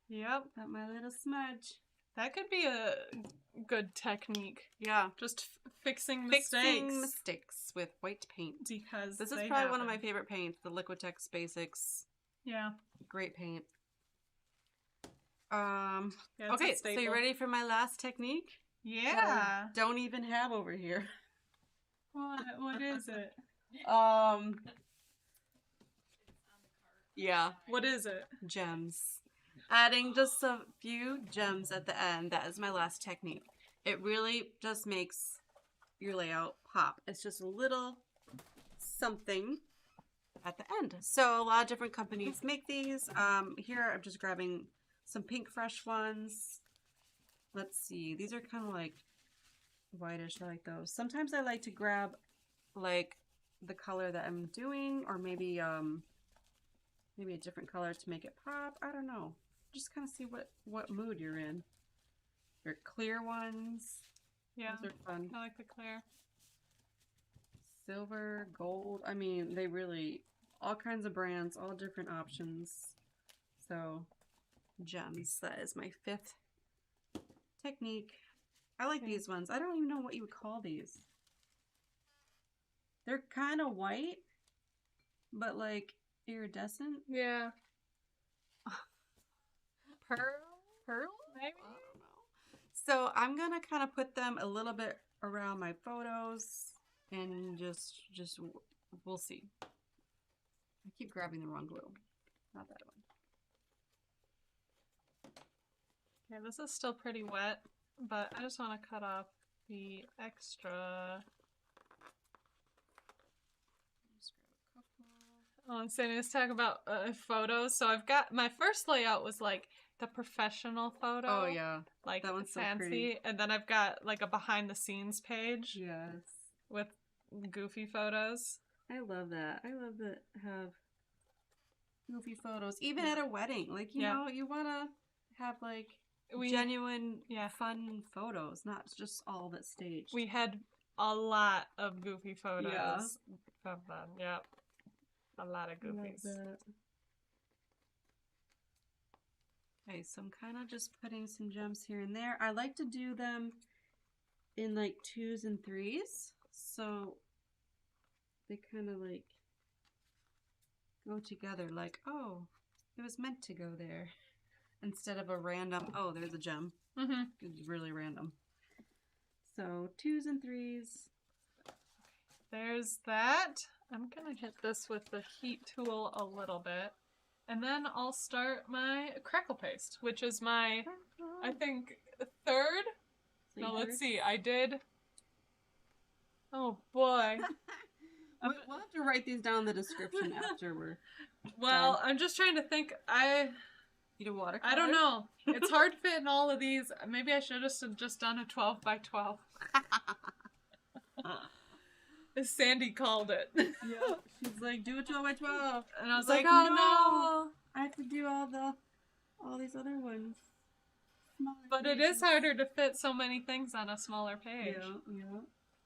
Yep. About my little smudge. That could be a good technique. Yeah. Just fixing mistakes with white paint. Because this is probably one of my favorite paints, the Liquitex Basics. Yeah. Great paint. Yeah, okay, so you ready for my last technique? Yeah. Don't even have over here. What is it? Yeah. What is it? Gems. Adding just a few gems at the end. That is my last technique. It really just makes your layout pop. It's just a little something at the end. So a lot of different companies make these. Here I'm just grabbing some pink fresh ones. Let's see. These are kind of like whitish. I like those. Sometimes I like to grab like the color that I'm doing, or maybe maybe a different color to make it pop. I don't know. Just kind of see what mood you're in. Your clear ones. Yeah. Those are fun. I like the clear. Silver, gold. I mean, they really, all kinds of brands, all different options. So, gems. That is my 5th technique. I like these ones. I don't even know what you would call these. They're kind of white, but like iridescent. Yeah. Pearl? Maybe? I don't know. So I'm gonna kind of put them a little bit around my photos, and just we'll see. I keep grabbing the wrong glue. Not that one. Okay, this is still pretty wet, but I just want to cut off the extra. Just grab a couple. Oh, and Sandy was talking about photos. So I've got my first layout was like the professional photo. Oh yeah, like that one's so fancy, pretty. and then I've got like a behind the scenes page. Yes. With goofy photos. I love that. I love that. goofy photos, even at a wedding. Like, you Yeah. know, you want to have like genuine, fun photos, not just all that's staged. We had a lot of goofy photos of them. Yep. A lot of goofies. Okay, so I'm kind of just putting some gems here and there. I like to do them in like 2s and 3s, so they kind of like go together, like, oh, it was meant to go there, instead of a random, oh, there's a gem. Mm-hmm. It's really random. So 2s and 3s. There's that. I'm gonna hit this with the heat tool a little bit, and then I'll start my Crackle paste, which is my, I think, third. No, let's see. I did. Oh boy. We'll have to write these down in the description after we're. Well, done. I'm just trying to think. You do watercolor? I don't know. It's hard fitting all of these. Maybe I should have just done a 12 by 12. Sandy called it. Yeah. She's like, do a 12 by 12. And I was like, oh no. I have to do all these other ones. Smaller But it pages. is harder to fit so many things on a smaller page. Yeah.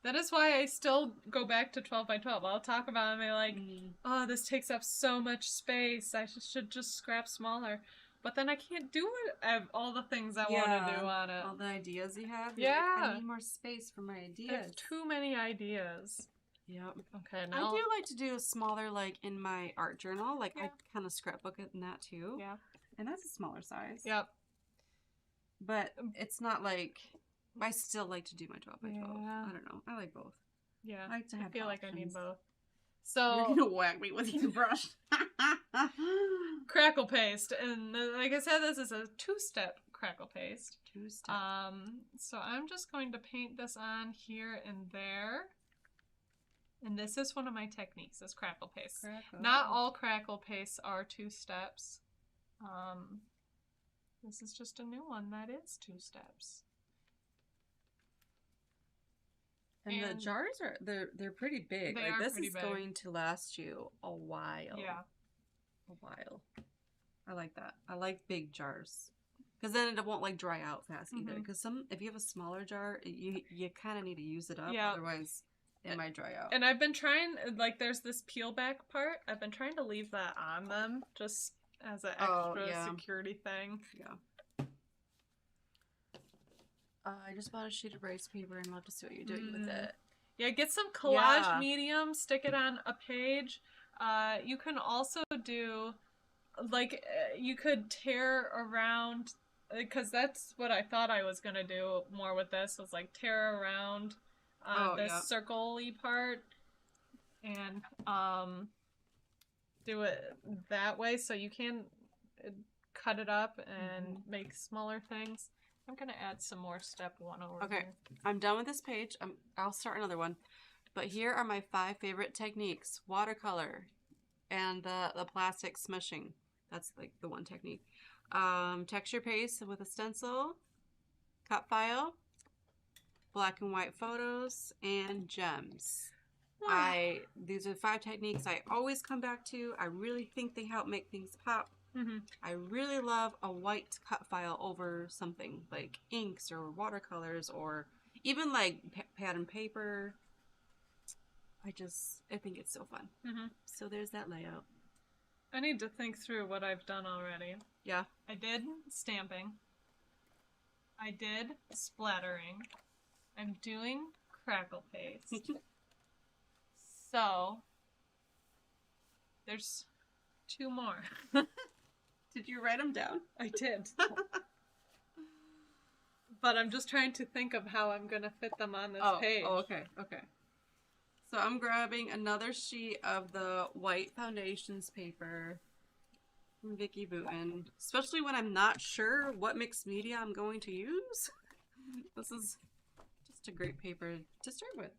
That is why I still go back to 12 by 12. I'll talk about it and be like, oh, this takes up so much space. I should just scrap smaller. But then I can't do it, all the things I want to do on it. All the ideas you have. Yeah. Like, I need more space for my ideas. There's too many ideas. Yep. Okay, I now. do like to do a smaller, like, in my art journal. Like, I kind of scrapbook it in that, too. Yeah. And that's a smaller size. Yep. But it's not like... I still like to do my 12 by 12. Yeah. I don't know. I like both. Yeah. I like to have feel like I need options. both. You're So, gonna whack me with your brush. Crackle paste. And like I said, this is a 2-step Crackle paste. 2-step. So I'm just going to paint this on here and there. And this is one of my techniques, is Crackle paste. Crackle. Not all Crackle pastes are 2 steps. This is just a new one that is 2 steps. And the jars are they're pretty big. They Like are this pretty is big. going to last you a while. Yeah. A while. I like that. I like big jars. Because then it won't like dry out fast either. Because if you have a smaller jar, you kind of need to use it up. Yeah. Otherwise, it might dry out. And I've been trying, like, there's this peel back part. I've been trying to leave that on them just as an extra security thing. Yeah. I just bought a sheet of rice paper and I'll have to see what you're doing with it. Yeah, get some collage medium, stick it on a page. You can also do, like, you could tear around, because that's what I thought I was going to do more with this, was like tear around this circle-y part and do it that way, so you can cut it up and make smaller things. I'm going to add some more step 1 over here. I'm done with this page. I'll start another one. But here are my 5 favorite techniques. Watercolor and the plastic smushing. That's like the one technique. Texture paste with a stencil, cut file, black and white photos, and gems. These are 5 techniques I always come back to. I really think they help make things pop. I really love a white cut file over something like inks or watercolors or even like pad and paper. I think it's so fun. So there's that layout. I need to think through what I've done already. Yeah. I did stamping. I did splattering. I'm doing Crackle paste. So there's 2 more. Did you write them down? I did. But I'm just trying to think of how I'm going to fit them on this page. Oh, okay. So I'm grabbing another sheet of the white foundations paper from Vicky Booten, especially when I'm not sure what mixed media I'm going to use. This is just a great paper to start with.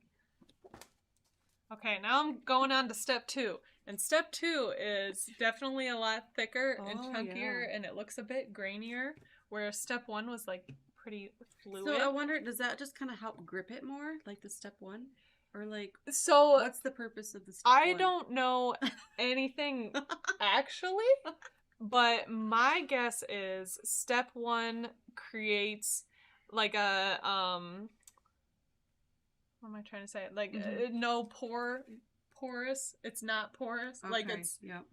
Okay, now I'm going on to step 2. And step 2 is definitely a lot thicker and chunkier, and it looks a bit grainier, whereas step 1 was like pretty fluid. So I wonder, does that just kind of help grip it more, like the step 1? Or like, So what's the purpose of the step I one? don't know anything actually, but my guess is step 1 creates like a what am I trying to say? Like no porous. It's not porous. Okay. Like it's Yep.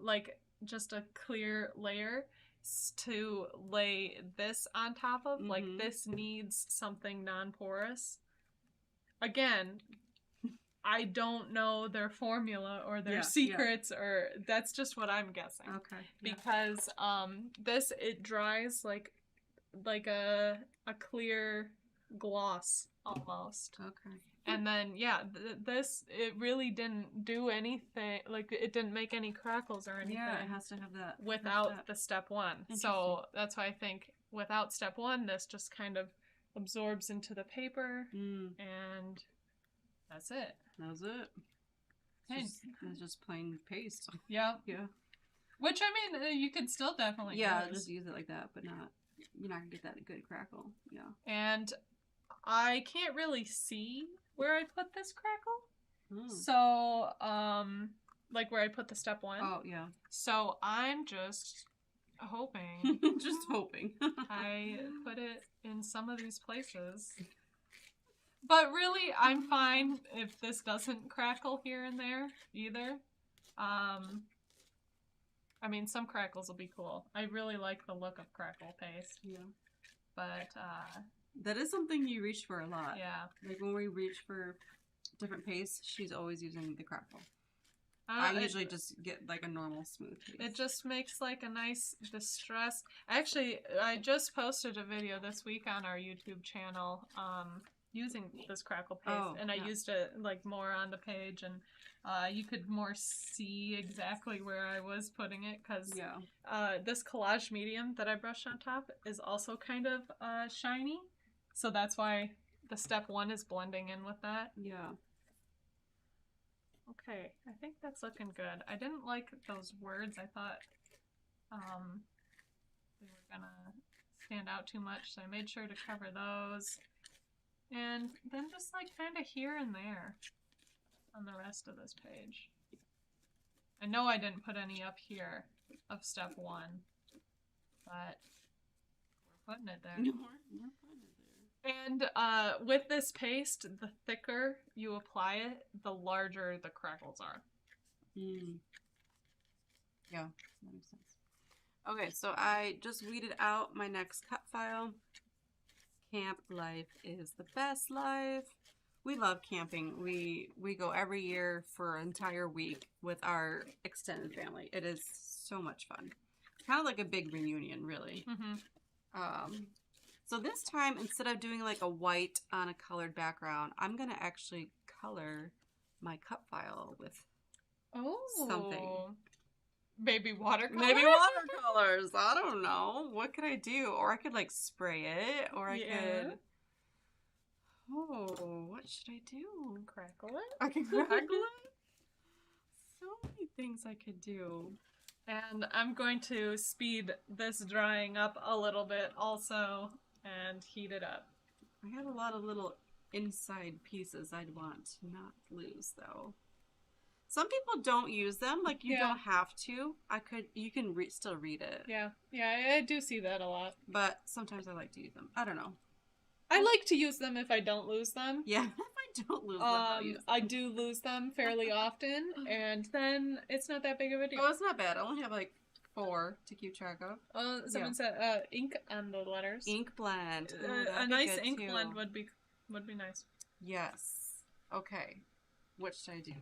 like just a clear layer to lay this on top of. Like this needs something non-porous. Again, I don't know their formula or their secrets, or that's just what I'm guessing. Okay. Because this, it dries like a clear gloss almost. Okay. And then this, it really didn't do anything, like it didn't make any crackles or anything. Yeah, it has to have that without the step 1. So that's why I think without step 1, this just kind of absorbs into the paper, and that's it. That's it. It's just plain paste. Yeah. Yeah. Which, I mean, you could still definitely just use it like that, but you're not gonna get that good crackle. Yeah. And I can't really see where I put this crackle. So, like where I put the step 1. Oh, yeah. So I'm just hoping. Just hoping. I put it in some of these places. But really, I'm fine if this doesn't crackle here and there either. I mean, some crackles will be cool. I really like the look of crackle paste. Yeah. But, that is something you reach for a lot. yeah. Like when we reach for different paste, she's always using the crackle. I usually just get like a normal smooth paste. It just makes like a nice distress. Actually, I just posted a video this week on our YouTube channel, using this crackle paste, and I used it like more on the page, and you could more see exactly where I was putting it, because this collage medium that I brushed on top is also kind of shiny, so that's why the step 1 is blending in with that. Yeah. Okay, I think that's looking good. I didn't like those words. I thought they were gonna stand out too much, so I made sure to cover those. And then just like kind of here and there on the rest of this page. I know I didn't put any up here of step 1, but we're putting it there. We're putting it there. And with this paste, the thicker you apply it, the larger the crackles are. Yeah, that makes sense. Okay, so I just weeded out my next cut file. Camp life is the best life. We love camping. We go every year for an entire week with our extended family. It is so much fun. Kind of like a big reunion, really. So this time, instead of doing like a white on a colored background, I'm gonna actually color my cut file with something. Maybe watercolor? Maybe watercolors. I don't know. What could I do? Or I could like spray it. Or I could... Oh, what should I do? Crackle it? I can crackle it? So many things I could do. And I'm going to speed this drying up a little bit also and heat it up. I have a lot of little inside pieces I'd want to not lose, though. Some people don't use them, like you don't have to. You can still read it. Yeah, I do see that a lot. But sometimes I like to use them. I don't know. I like to use them if I don't lose them. Yeah, if I don't lose them, I'll use them. I do lose them fairly often, and then it's not that big of a deal. Oh, it's not bad. I only have like 4 to keep track of. Someone said ink on the letters. Ink blend. A nice ink blend would be nice. Yes. Okay. What should I do?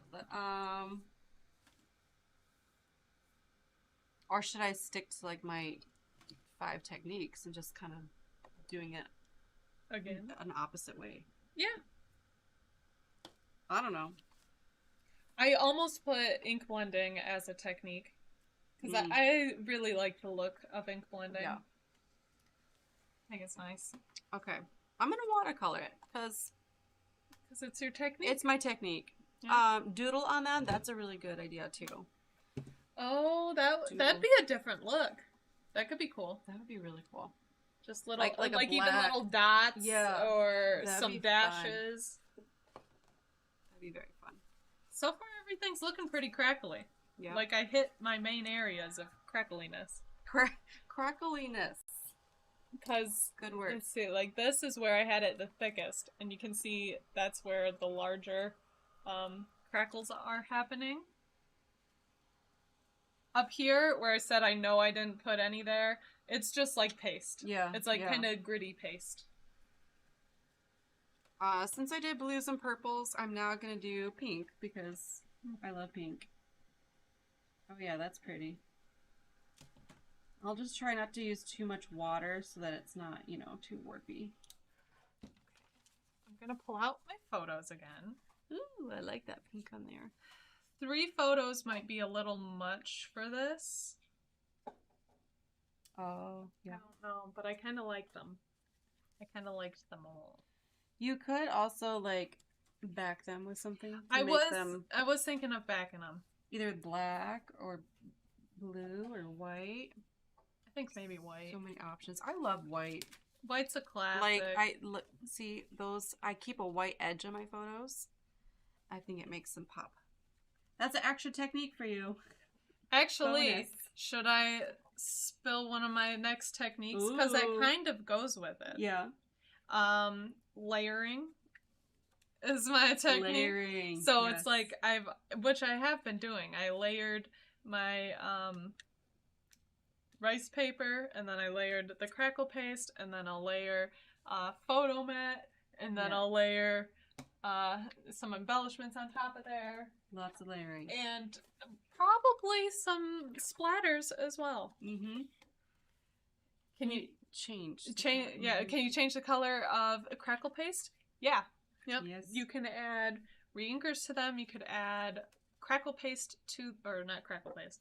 Or should I stick to like my 5 techniques and just kind of doing it again an opposite way? Yeah. I don't know. I almost put ink blending as a technique because I really like the look of ink blending. Yeah. I think it's nice. Okay. I'm going to watercolor it because it's your technique. It's my technique. Yeah. Doodle on that. That's a really good idea that'd be a different look. That could be cool. That would be really cool. Just little, like even little dots, yeah, or some dashes. That'd be very fun. So far, everything's looking pretty crackly. Yeah. Like, I hit my main areas of crackliness. Crackliness. Because, Good word. let's see, like, this is where I had it the thickest. And you can see that's where the larger crackles are happening. Up here, where I said I know I didn't put any there, it's just like paste. Yeah. It's like kind of gritty paste. Since I did blues and purples, I'm now gonna do pink because I love pink. Oh yeah, that's pretty. I'll just try not to use too much water so that it's not, you know, too warpy. I'm gonna pull out my photos again. Ooh, I like that pink on there. 3 photos might be a little much for this. Oh, I don't know, but I kind of like them. I kind of liked them all. You could also like back them with something. To I make them was thinking of backing them. either black or blue or white. I think maybe white. So many options. I love white. White's a classic. Like see those. I keep a white edge on my photos. I think it makes them pop. That's an extra technique for you. Actually, Bonus. should I spill one of my next techniques? Because that Ooh. kind of goes with it. Yeah. Layering is my technique. Layering. So yes. it's like which I have been doing. I layered my rice paper, and then I layered the crackle paste, and then I'll layer photo mat, and then Yeah. I'll layer some embellishments on top of there, Lots of layering. and probably some splatters as well. Mm-hmm. Can you change? change? Yeah, can you change the color of a crackle paste? Yeah. Yep. Yes. You can add reinkers to them. You could add crackle paste to, or not crackle paste.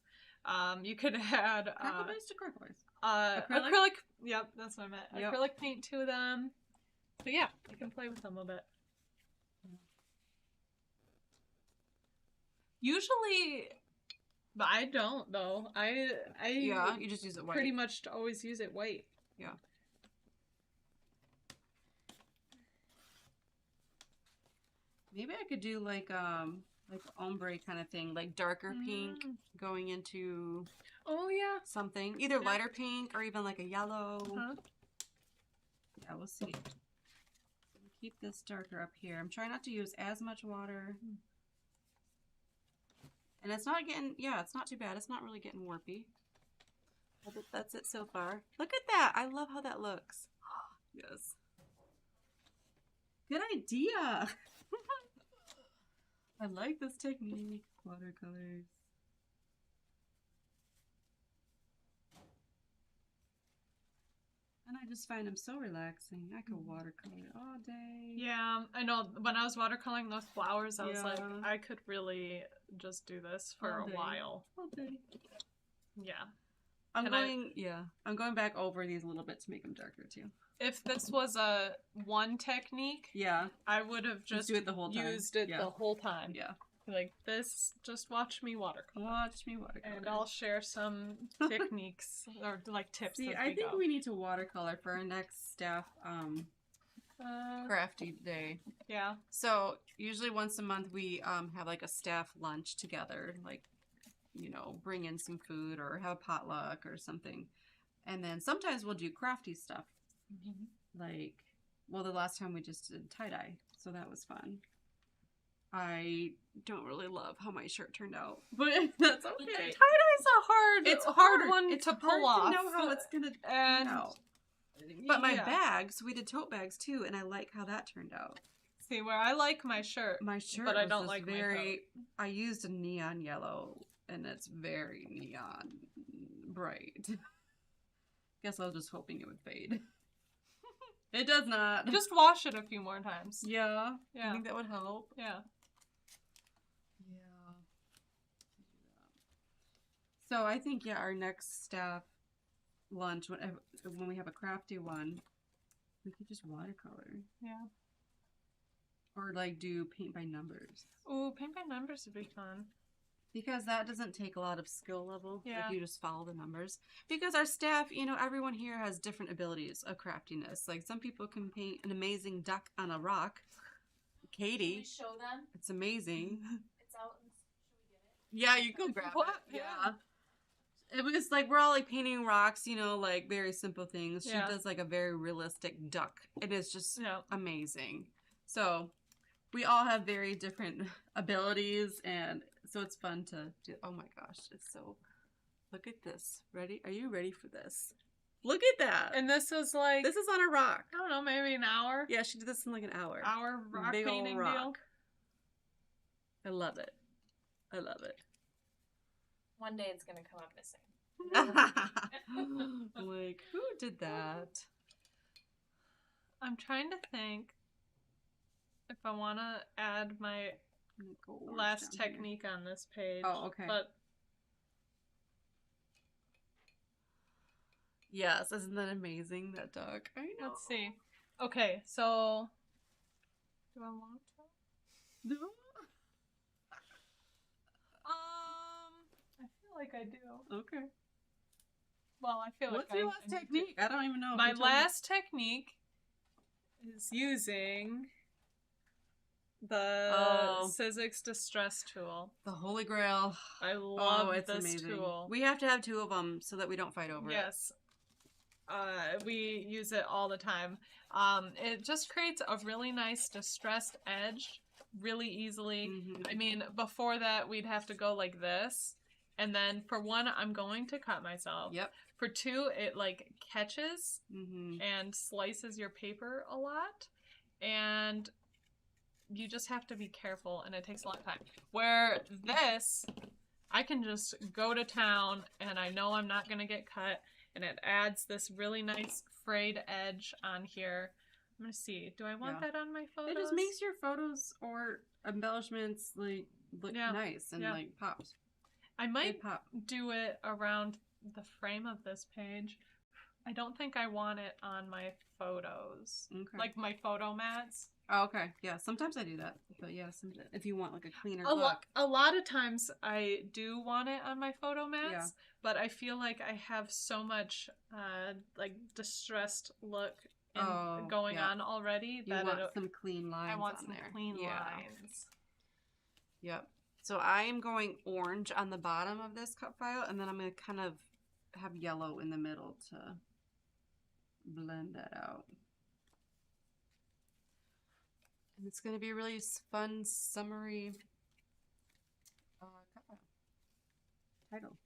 You could add Crackle paste or crackle paste? acrylic. Yep, that's what I meant. Yep. Acrylic paint to them. So yeah, you can play with them a bit. Usually, but I don't though. I Yeah, you just use it white. pretty much always use it white. Yeah. Maybe I could do like ombre kind of thing, like darker pink going into Oh yeah. something, either lighter pink or even like a yellow. Huh? Yeah, we'll see. Keep this darker up here. I'm trying not to use as much water. And it's not getting, yeah, it's not too bad. It's not really getting warpy. That's it so far. Look at that. I love how that looks. Yes. Good idea. I like this technique. Watercolors. And I just find them so relaxing. I could watercolor all day. Yeah, I know. When I was watercoloring those flowers, I was like, Yeah. I could really just do this for All a day. while. All day. Yeah. I'm going back over these a little bit to make them darker too. If this was a one technique, Yeah. I would have just do it the whole time. used it Yeah. the whole time. Yeah. Like this, just watch me watercolor. Watch me watercolor. And I'll share some techniques or like tips. See, as I we think go. we need to watercolor for our next staff crafty day. Yeah. So usually once a month we have like a staff lunch together, like, you know, bring in some food or have potluck or something. And then sometimes we'll do crafty stuff. Like, well, the last time we just did tie-dye, so that was fun. I don't really love how my shirt turned out, but that's okay. Tie-dye's a hard one it's to hard pull off. to know how it's gonna and turn out. But my yeah. bags, we did tote bags too, and I like how that turned out. See, where I like my shirt, My shirt, but I was don't this like my very. I used a neon yellow, and it's very neon bright. Guess I was just hoping it would fade. It does not. just wash it a few more times. Yeah. Yeah. I think that would help. Yeah. Yeah. So I think our next staff lunch when we have a crafty one, we could just watercolor Yeah. or like do paint by numbers. Ooh, paint by numbers would be fun. Because that doesn't take a lot of skill level. Yeah. Like you just follow the numbers. Because our staff, you know, everyone here has different abilities of craftiness. Like some people can paint an amazing duck on a rock. Should we Katie. show them? It's amazing. It's out. Should we get it? Yeah, you can grab What? it. Yeah. It was like we're all like painting rocks, you know, like very simple things. She Yeah. does like a very realistic duck. It is just Yeah. amazing. So we all have very different abilities, and so it's fun to do. Oh my gosh, it's so. Look at this. Ready? Are you ready for this? Look at that. And this is like, This is on a rock. I don't know, maybe an hour. Yeah, she did this in like an hour. Hour rock Big ol' painting rock. I love it. I love it. One day it's gonna come up missing. Like, who did that? I'm trying to think if I want to add my Go orange last down here. technique on this page. Oh, okay. But Yes, isn't that amazing, that duck? I know. let's see. Okay, so do I want to? No. I feel like I do. Okay. Well, I feel What's like your I last do. technique? I don't even know. if My you told me. last technique is using the Oh. Sizzix Distress Tool. The Holy Grail. I love it's this amazing. tool. We have to have two of them so that we don't fight over it. Yes. We use it all the time. It just creates a really nice distressed edge really easily. Mhm. I mean, before that, we'd have to go like this. And then for one, I'm going to cut myself. Yep. For two, it like catches Mm-hmm. and slices your paper a lot. And you just have to be careful, and it takes a long time. Where this, I can just go to town and I know I'm not going to get cut, and it adds this really nice frayed edge on here. I'm going to see. Do I want Yeah. that on my photos? It just makes your photos or embellishments like look Yeah. nice and Yeah. like pops. I They might pop. do it around the frame of this page. I don't think I want it on my photos. Okay. Like my photo mats. Oh, okay. Yeah. Sometimes I do that, but yeah, if you want like a cleaner A look. lot of times I do want it on my photo mats, Yeah. but I feel like I have so much like distressed look going yeah. on already You that want some clean lines. I want on some there. clean Yeah. lines. Yep. So I am going orange on the bottom of this cut file, and then I'm going to kind of have yellow in the middle to blend that out. And it's going to be a really fun, summery cut file. Title.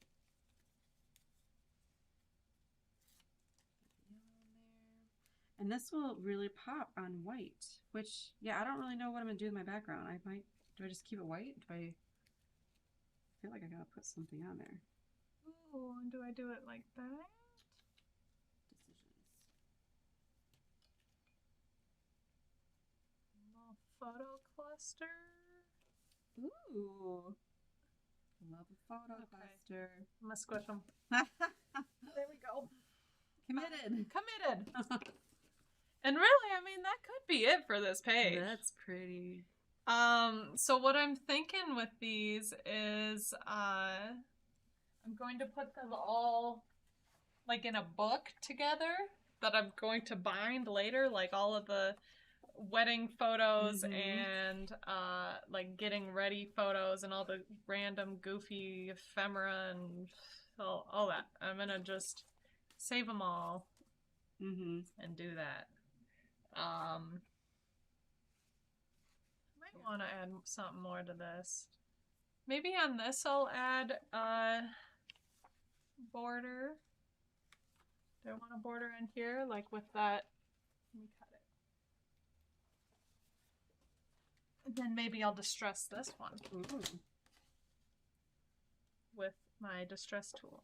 And this will really pop on white, which, yeah, I don't really know what I'm going to do with my background. Do I just keep it white? I feel like I gotta put something on there. Oh, do I do it like that? Decisions. Little photo cluster. Ooh. Love a photo Okay. cluster. I'm gonna squish them. There we go. Committed. Committed. And really, I mean, that could be it for this page. That's pretty. So what I'm thinking with these is, I'm going to put them all, like, in a book together that I'm going to bind later, like all of the wedding photos Mhm. and, like, getting ready photos and all the random goofy ephemera and all that. I'm gonna just save them all Mm-hmm. and do that. Might want to add something more to this. Maybe on this I'll add a border. Do I want a border in here, like with that? Let me cut it. And then maybe I'll distress this one Ooh. with my distress tool.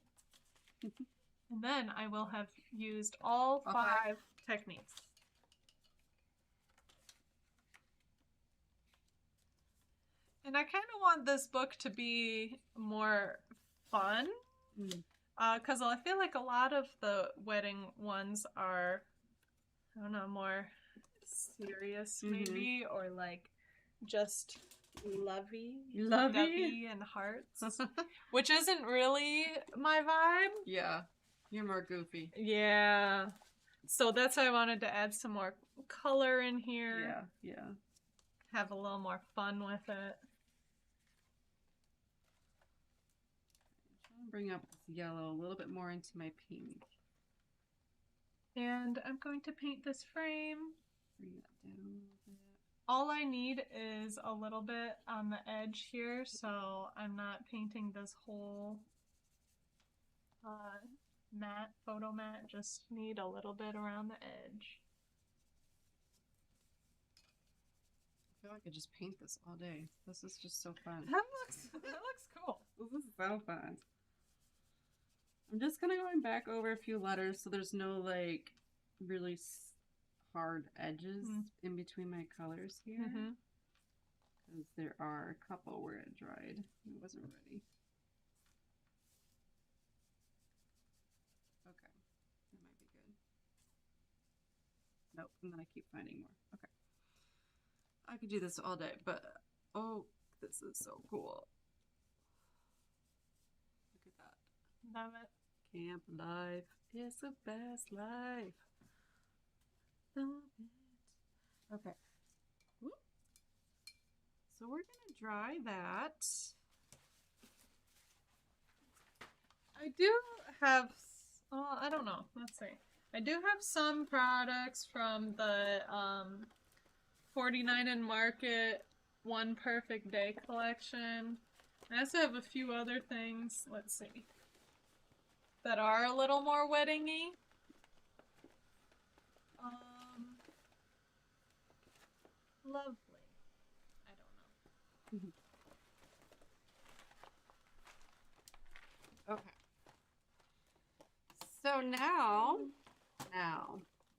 And then I will have used all Okay. 5 techniques. And I kind of want this book to be more fun. Mm. Because I feel like a lot of the wedding ones are, I don't know, more serious Mhm. maybe, or like just lovey and hearts, which isn't really my vibe. Yeah. You're more goofy. Yeah. So that's why I wanted to add some more color in here. Yeah. Yeah. have a little more fun with it. I'm trying to bring up this yellow a little bit more into my pink. And I'm going to paint this frame. Bring that down a little bit. All I need is a little bit on the edge here, so I'm not painting this whole mat, photo mat. Just need a little bit around the edge. I feel like I just paint this all day. This is just so fun. That looks cool. This is so fun. I'm just kind of going back over a few letters so there's no like really hard edges in between my colors here. Because there are a couple where it dried. It wasn't ready. Okay. That might be good. Nope. And then I keep finding more. Okay. I could do this all day, but oh, this is so cool. Look at that. Love it. Camp life is the best life. Love it. Okay. Whoop. So we're gonna dry that. I do have, oh, I don't know. Let's see. I do have some products from the 49 and Market One Perfect Day collection. I also have a few other things, let's see, that are a little more wedding-y. Lovely. I don't know. Okay. So now,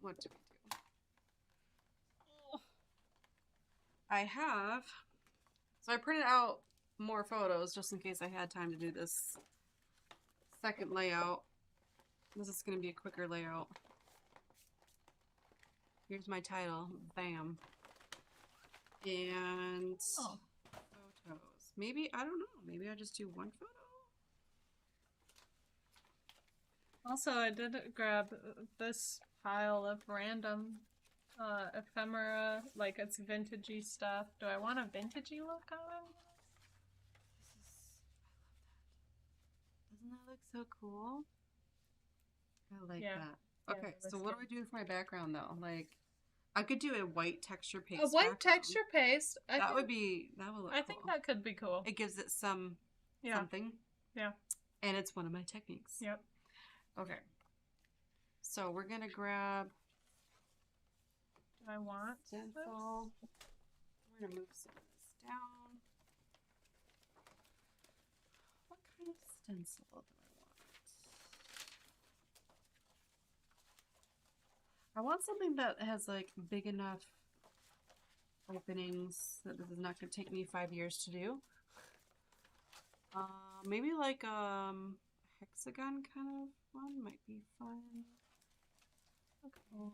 what do we do? I have, so I printed out more photos just in case I had time to do this second layout. This is going to be a quicker layout. Here's my title, bam. And photos. Maybe, I don't know, maybe I'll just do one photo. Also, I did grab this pile of random ephemera, like it's vintagey stuff. Do I want a vintagey look on it? Doesn't that look so cool? I like Yeah. that. Okay, Yeah, so what do I do for my background though? Like, I could do a white texture paste. A white background. texture paste. That would look I cool. think that could be cool. It gives it something. Yeah. And it's one of my techniques. Yep. Okay. So we're gonna grab Do I want stencil. We're gonna move some of this down. What kind of stencil do I want? I want something that has like big enough openings that this is not gonna take me 5 years to do. Maybe like hexagon kind of one might be fun. Okay.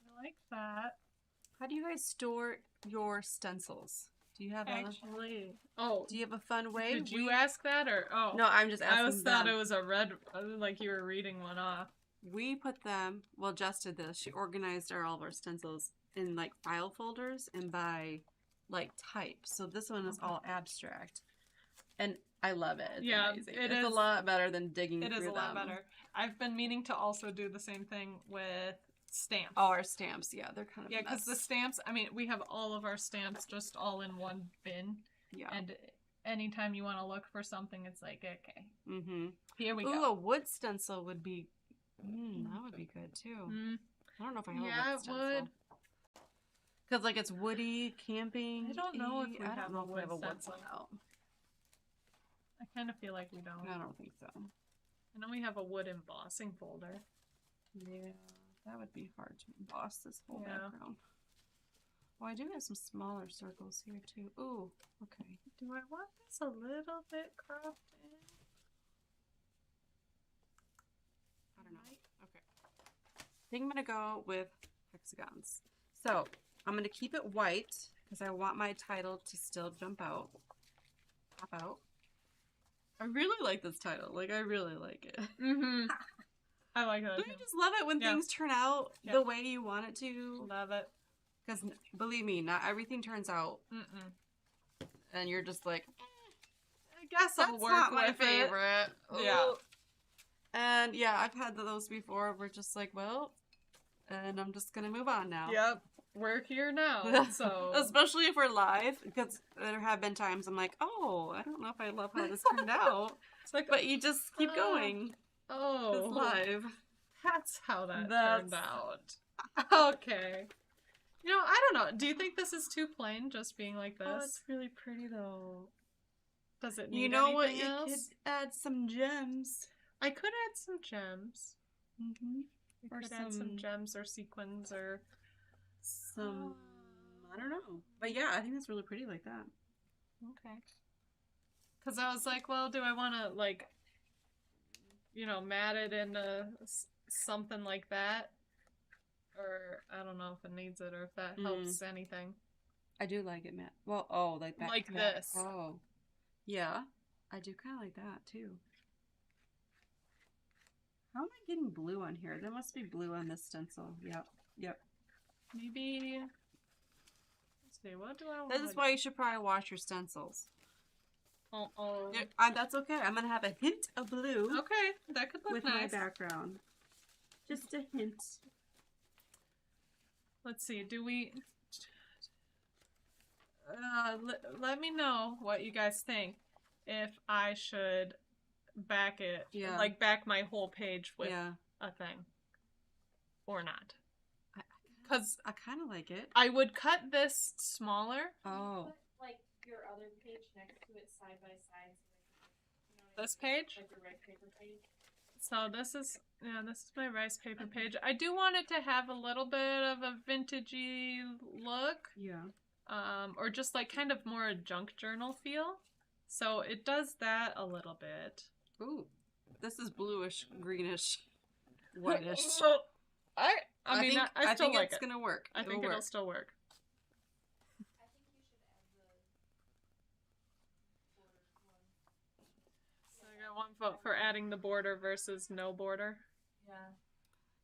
I like that. How do you guys store your stencils? Do you have Actually, oh, do you have a fun way? did you ask that or oh? No, I'm just asking. I thought them. it was a red, like you were reading one off. We put them. Well, Jess did this. She organized all of our stencils in like file folders and by like type. So this one is all abstract, and I love it. It's amazing. It's a lot better than digging through them. It is a lot better. I've been meaning to also do the same thing with stamps. Oh, our stamps, yeah, they're kind of yeah, because the stamps. I mean, we have all of our stamps just all in one bin. Yeah. And anytime you want to look for something, it's like okay. Mm-hmm. Here we Ooh, go. a wood stencil would be. That would be good too. I don't know if I have a wood stencil. Yeah, it would. Because like it's woody, camping. I don't know if we I don't have know a if we wood have a wood stencil. one out. I kind of feel like we don't. I don't think so. I know we have a wood embossing folder. Yeah, that would be hard to emboss this whole Yeah. background. Well, I do have some smaller circles here too. Ooh, okay. Do I want this a little bit cropped in? I don't know. Okay. I think I'm gonna go with hexagons. So I'm gonna keep it white because I want my title to still jump out. Pop out. I really like this title. Like, I really like it. Mm-hmm. I like that. Don't you just love it when Yeah. things turn out Yeah. the way you want it to? Love it. Because believe me, not everything turns out, and you're just like, I guess that's I'll work not my with it. favorite. Yeah. Ugh. And yeah, I've had those before. We're just like, well, and I'm just gonna move on now. Yep. We're here now, so... Especially if we're live, because there have been times I'm like, oh, I don't know if I love how this turned out. It's like, But you just keep going. oh, It's live. that's how that turned out. Okay. You know, I don't know. Do you think this is too plain, just being like this? Oh, it's really pretty though. Does it need You know what? anything You else? could add some gems. I could add some gems. Mm-hmm. I Or could add some some- gems or sequins or... Some, I don't know. But yeah, I think it's really pretty like that. Okay. Because I was like, well, do I want to, like, you know, mat it into something like that? Or, I don't know if it needs it or if that helps anything. I do like it, Matt. Well, oh, like that. Like that- this. Oh. Yeah. I do kind of like that, too. How am I getting blue on here? There must be blue on this stencil. Yep. Yep. Maybe... Let's see, what do I want? This is why you should probably wash your stencils. Oh. That's okay. I'm going to have a hint of blue Okay, that could look with nice. my background. Just a hint. Let's see, do we... let me know what you guys think. If I should back it, Yeah. like back my whole page with Yeah. a thing. Or not. I Because kind of like it. I would cut this smaller. Oh. Put, like, your other page next to it side by side. So you know what I This mean? page? Like the red paper page. So this is my rice paper page. I do want it to have a little bit of a vintagey look. Yeah. Or just like kind of more a junk journal feel. So it does that a little bit. Ooh. This is bluish, greenish, whitish. I mean, I still think like it's it. gonna work. I think it'll still work. I think you should add the border one. So I got one vote for adding the border versus no border. Yeah.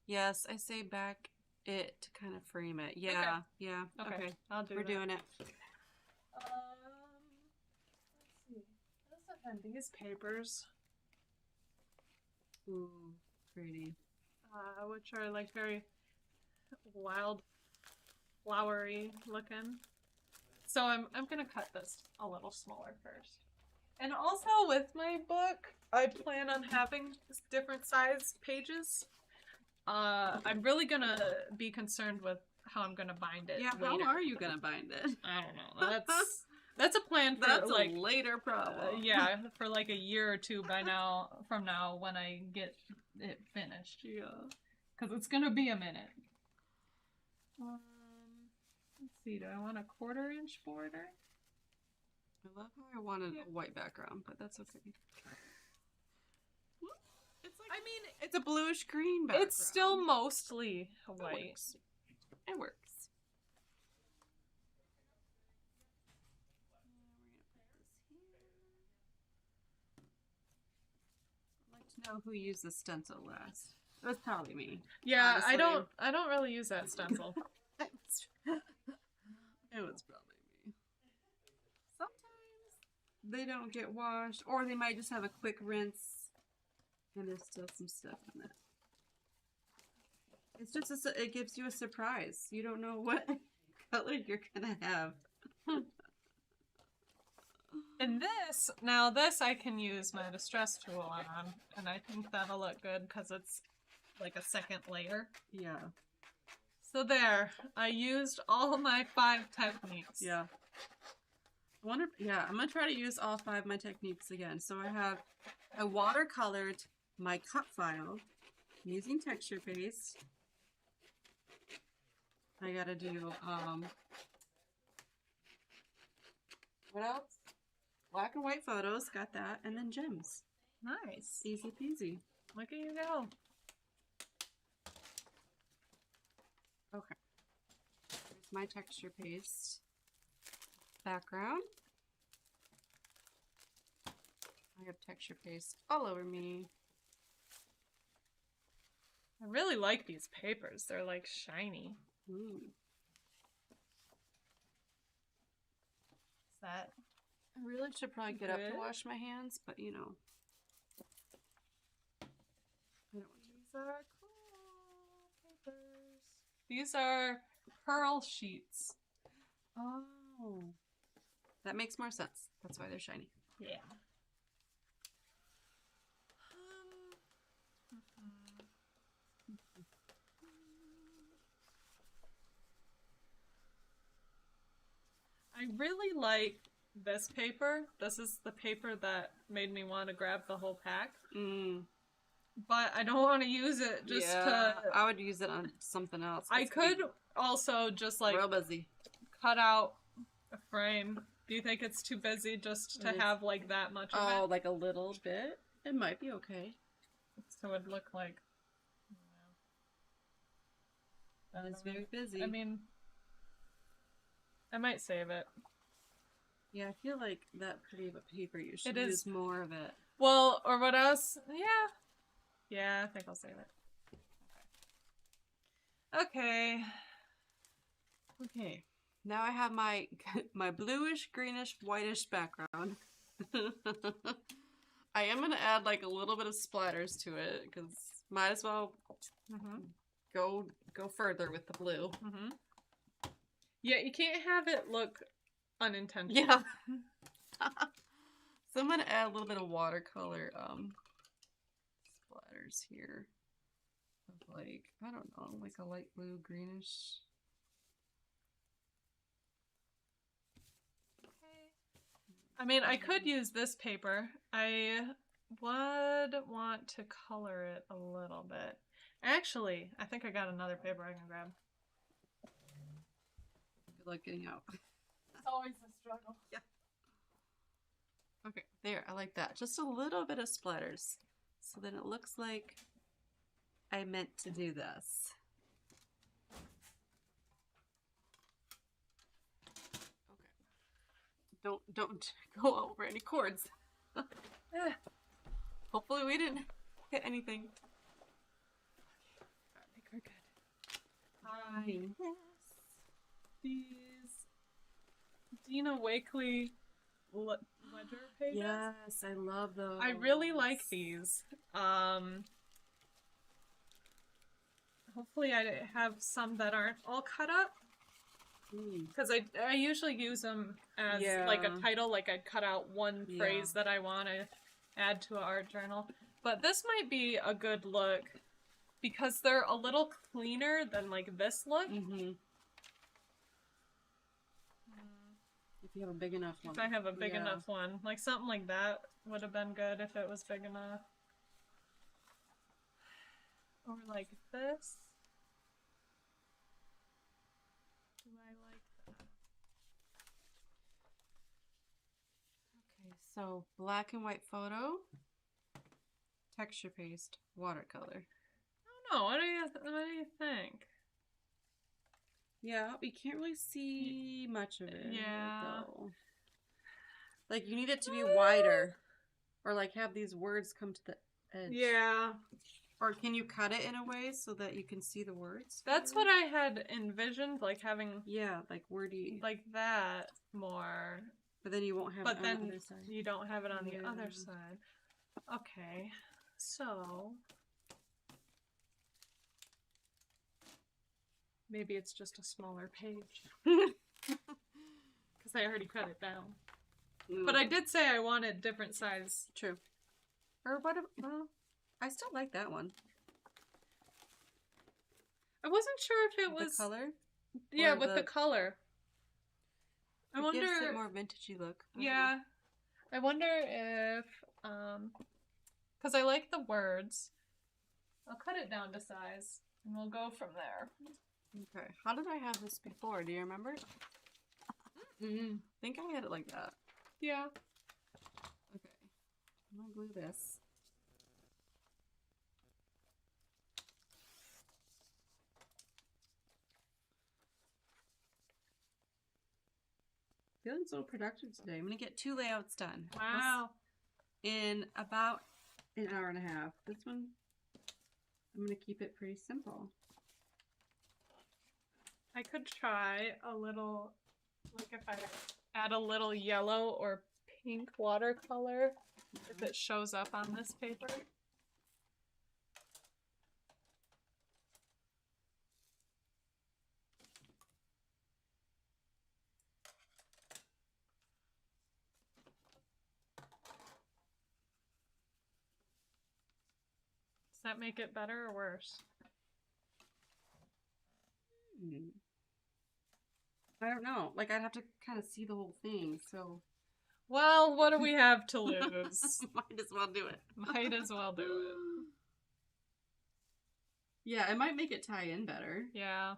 Yes, I say back it to kind of frame it. Yeah, yeah. Okay. I'll do We're that. doing it. Let's see. What else have been? These papers, Ooh, pretty. which are like very wild, flowery looking. So I'm gonna cut this a little smaller first. And also with my book, I plan on having different size pages. I'm really gonna be concerned with how I'm gonna bind it. Yeah, later. how are you gonna bind it? I don't know. That's a plan for That's like a later problem. yeah, for like a year or two from now when I get it finished. Yeah. Because it's gonna be a minute. Let's see. Do I want a 1/4 inch border? I love how I wanted a white background, but that's okay. It's like, I mean, it's a bluish green background. It's still mostly It white. works. It works. I'd like to know who used the stencil last. It was probably me. Yeah, Honestly. I don't really use that stencil. It was probably me. Sometimes they don't get washed, or they might just have a quick rinse, and there's still some stuff in it. It's just it gives you a surprise. You don't know what color you're gonna have. And this I can use my distress tool on, and I think that'll look good because it's like a second layer. Yeah. So there, I used all my 5 techniques. Yeah. I wonder. Yeah, I'm gonna try to use all 5 of my techniques again. So I watercolored my cut file using texture paste. I gotta do what else? Black and white photos, got that, and then gems. Nice. Easy peasy. Look at you go. Okay. Here's my texture paste background. I have texture paste all over me. I really like these papers. They're like shiny. Ooh. that I really should probably get up to Good. wash my hands, but you know. I don't want to. these are cool papers. These are pearl sheets. Oh. That makes more sense. That's why they're shiny. Yeah. I really like this paper. This is the paper that made me want to grab the whole pack. But I don't want to use it just to... I would use it on something else. I could also just like real busy. cut out a frame. Do you think it's too busy just to have like that much of it? Oh, like a little bit? It might be okay. So it'd look like... That is very busy. I mean, I might save it. Yeah, I feel like that pretty of a paper, you should It use is. more of it. Well, or what else? Yeah. Yeah, I think I'll save it. Okay. Okay. Now I have my my bluish, greenish, whitish background. I am gonna add like a little bit of splatters to it because might as well go further with the blue. Yeah, you can't have it look unintentional. Yeah. So I'm gonna add a little bit of watercolor splatters here. Of like, I don't know, like a light blue, greenish. I mean, I could use this paper. I would want to color it a little bit. Actually, I think I got another paper I can grab. Good luck getting out. It's always a struggle. Yeah. Okay, there, I like that. Just a little bit of splatters. So then it looks like I meant to do this. Okay. Don't go over any cords. Hopefully we didn't hit anything. Okay, I think we're good. Yes. These Dina Wakley ledger pages. Yes, I love those. I really like these. Hopefully I have some that aren't all cut up. Because I usually use them as like a title, like I'd cut out one phrase that I want to add to an art journal. But this might be a good look because they're a little cleaner than like this look. If you have a big enough one. If I have a big enough one. Like something like that would have been good if it was big enough. Or like this. Do I like that? Okay, so black and white photo, texture paste, watercolor. I don't know. What do you think? Yeah, we can't really see much of it. Yeah. Though. Like you need it to be wider, or like have these words come to the edge. Yeah. Or can you cut it in a way so that you can see the words? That's what I had envisioned, like having like wordy, like that more. But then you won't have it on the other side. You don't have it on the other side. Okay, so maybe it's just a smaller page because I already cut it down. But I did say I wanted different size. True. Or what? Well, I still like that one. I wasn't sure if it was the color. Yeah, with the color. I wonder. Gives it more vintagey look. Yeah, I wonder if because I like the words. I'll cut it down to size, and we'll go from there. Okay. How did I have this before? Do you remember? I think I had it like that. Yeah. Okay. I'm gonna glue this. Feeling so productive today. I'm gonna get 2 layouts done. Wow. In about an hour and a half. This one, I'm gonna keep it pretty simple. I could try a little, like if I add a little yellow or pink watercolor if it shows up on this paper. Does that make it better or worse? I don't know. Like, I'd have to kind of see the whole thing, so. Well, what do we have to lose? Might as well do it. Might as well do it. Yeah, it might make it tie in better. Yeah.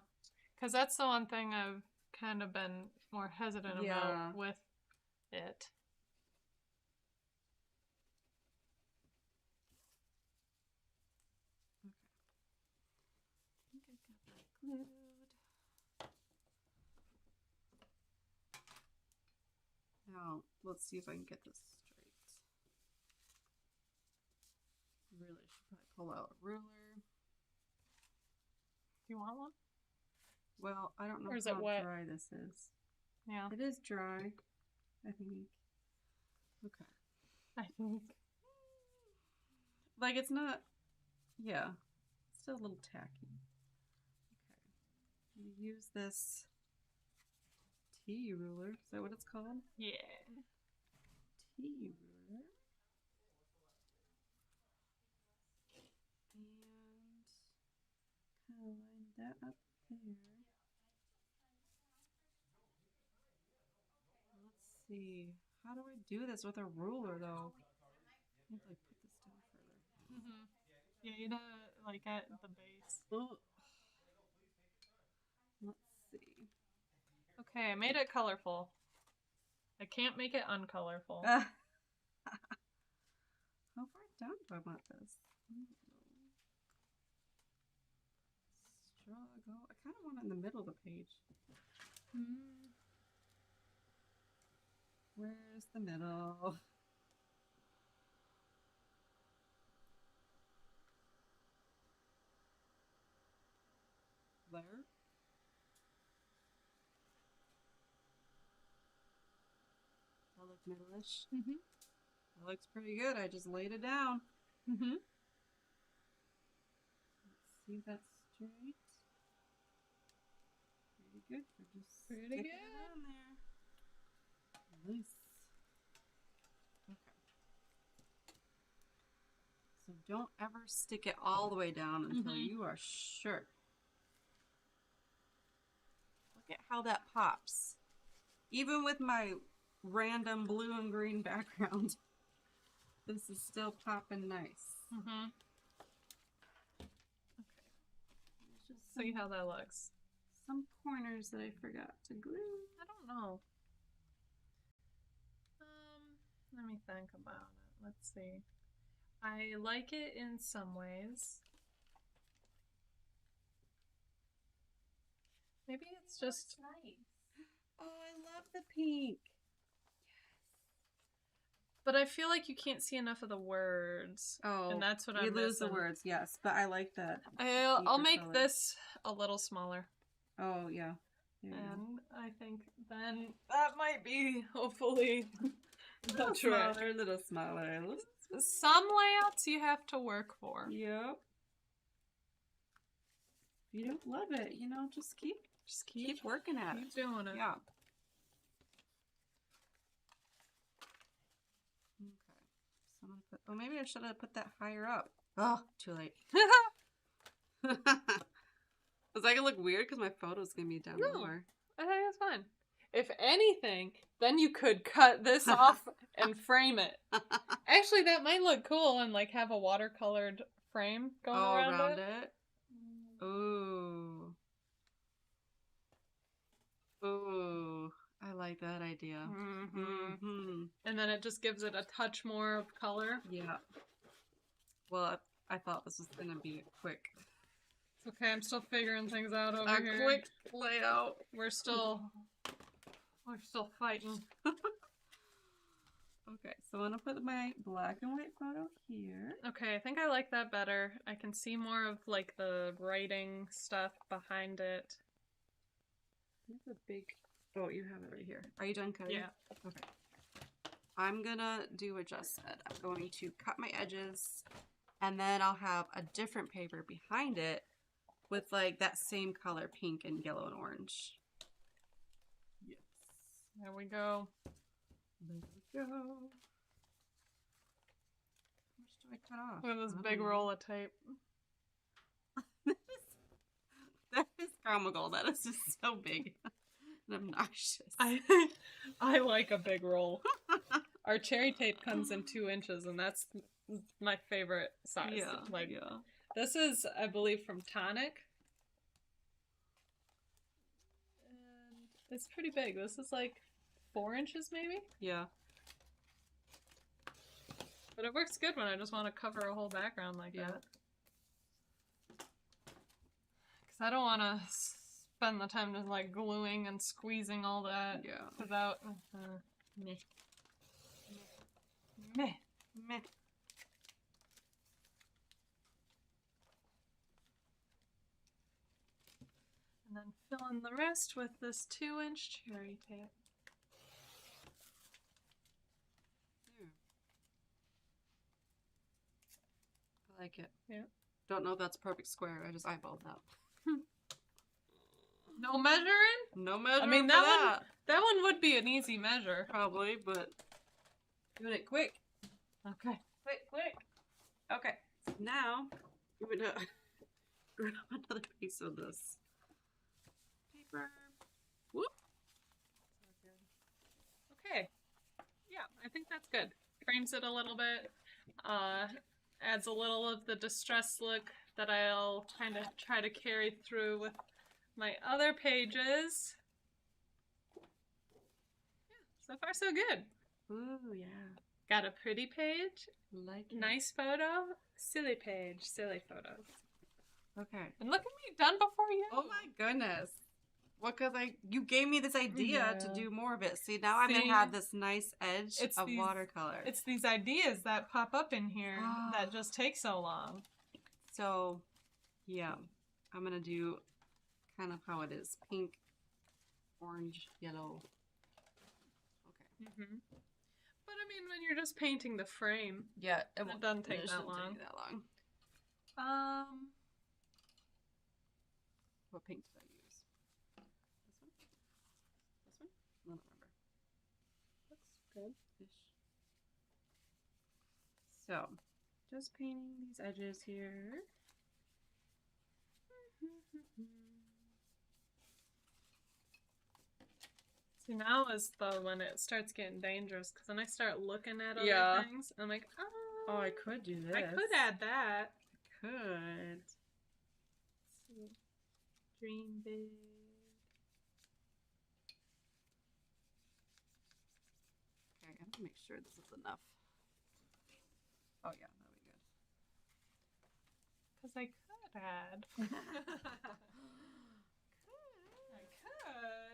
Because that's the one thing I've kind of been more hesitant about with it. Okay. I think I got that glued. Now, let's see if I can get this straight. Really should probably pull out a ruler. You want one? Well, I don't know Or is how it wet? dry this is. Yeah. It is dry, I think. Okay. I think. Like, it's not... Yeah. It's still a little tacky. Okay. I'm gonna use this T ruler. Is that what it's called? Yeah. T ruler. And kind of line that up there. Let's see. How do I do this with a ruler, though? I need to, like, put this down further. Mm-hmm. Yeah, you know, like at the base. Oh. Let's see. Okay, I made it colorful. I can't make it uncolorful. How far down do I want this? Struggle. I kind of want it in the middle of the page. Where's the middle? There? That look middle-ish? Mm-hmm. That looks pretty good. I just laid it down. Mm-hmm. Let's see if that's straight. Pretty good for just Pretty sticking good. it on there. Nice. Okay. So don't ever stick it all the way down until you are sure. Look at how that pops. Even with my random blue and green background, this is still popping nice. Mm-hmm. Okay. There's just See how that looks. some corners that I forgot to glue. I don't know. Let me think about it. Let's see. I like it in some ways. Maybe it's just nice. Oh, I love the pink. but I feel like you can't see enough of the words. Oh, and that's what you I'm lose the missing. words, yes, but I like that. I'll deeper make color. this a little smaller. Oh, yeah. There you go. And I think then that might be hopefully the Little trick. smaller, little smaller. Some layouts you have to work for. Yep. If you don't love it, you know, just keep working at keep it. doing it. Yeah. Okay. So I'm gonna put. Oh, maybe I should have put that higher up. Oh, too late. Was that gonna look weird because my photo's gonna be down No. lower? I think that's fine. If anything, then you could cut this off and frame it. Actually, that might look cool and like have a watercolored frame going around it. Ooh. Ooh. I like that idea. Mm-hmm. And then it just gives it a touch more of color. Yeah. Well, I thought this was gonna be quick. It's okay, I'm still figuring things out over A here. quick layout. We're still fighting. Okay, so I'm gonna put my black and white photo here. Okay, I think I like that better. I can see more of like the writing stuff behind it. There's a big Oh, you have it right here. Are you done cutting? Yeah. Okay. I'm gonna do what Jess said. I'm going to cut my edges, and then I'll have a different paper behind it with like that same color, pink and yellow and orange. Yes. There we go. There we go. How much do I cut off? With this I big don't know. roll of tape. That is comical. That is just so big and obnoxious. I like a big roll. Our cherry tape comes in 2 inches, and that's my favorite size. Yeah, Like, yeah. this is, I believe, from Tonic. And it's pretty big. This is like 4 inches, maybe? Yeah. But it works good when I just want to cover a whole background like Yeah. that. Because I don't want to spend the time just like gluing and squeezing all that Yeah. without... meh. Meh. Meh. And then fill in the rest with this 2-inch cherry tape. Yeah. I like it. Yeah. Don't know if that's a perfect square. I just eyeballed that. No measuring? No measure. I mean, for that one would be an easy measure. probably, but doing it quick. Okay. Quick. Okay. Now I'm gonna grab another piece of this paper. Whoop. Okay. Yeah, I think that's good. Frames it a little bit. Adds a little of the distress look that I'll kind of try to carry through with my other pages. Yeah, so far so good. Ooh, yeah. Got a pretty page, Like it. nice photo, silly page, silly photos. Okay. And look at me, done before you. Oh my goodness. Well, because you gave me this idea to Yeah. do more of it. See, now I'm See? going to have this nice edge It's of these- watercolor. It's these ideas that pop up in here that just take so long. So, yeah. I'm going to do kind of how it is. Pink, orange, yellow. Okay. Mm-hmm. But I mean, when you're just painting the frame, Yeah. it doesn't take that shouldn't long. take that long. What paint did I use? This one? This one? I don't remember. Looks good-ish. So, just painting these edges here. See, now is when it starts getting dangerous, because then I start looking at other Yeah. things, and I'm like, Oh, I could do this. I could add that. Could. Let's see. Dream big. Okay, I'm gonna make sure this is enough. Oh yeah, that'll be good. Because I could add. I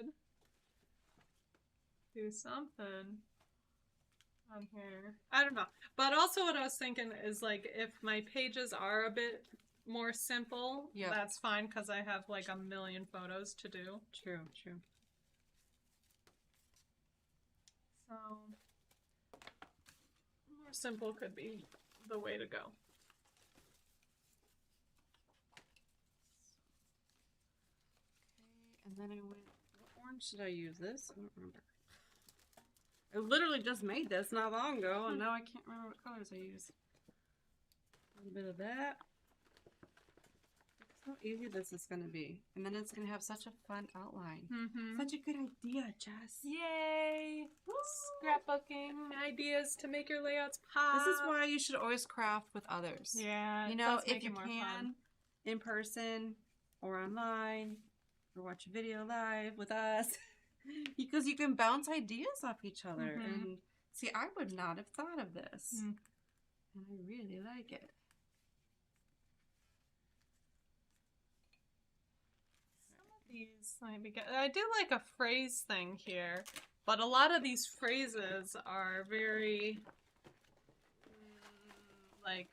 could do something on here. I don't know. But also what I was thinking is, like, if my pages are a bit more simple, Yeah. that's fine, because I have like a million photos to do. True. So more simple could be the way to go. Okay, and then I went. What orange did I use? This? I don't remember. I literally just made this not long ago, and now I can't remember what colors I used. A little bit of that. Look how easy this is going to be. And then it's going to have such a fun outline. Mm-hmm. Such a good idea, Jess. Yay! Scrapbooking ideas to make your layouts pop. This is why you should always craft with others. Yeah, You it know, does if make you it more can, fun. in person or online, or watch a video live with us, because you can bounce ideas off each other. Mhm. And see, I would not have thought of this. Mm. And I really like it. Some of these might be good. I do like a phrase thing here, but a lot of these phrases are very like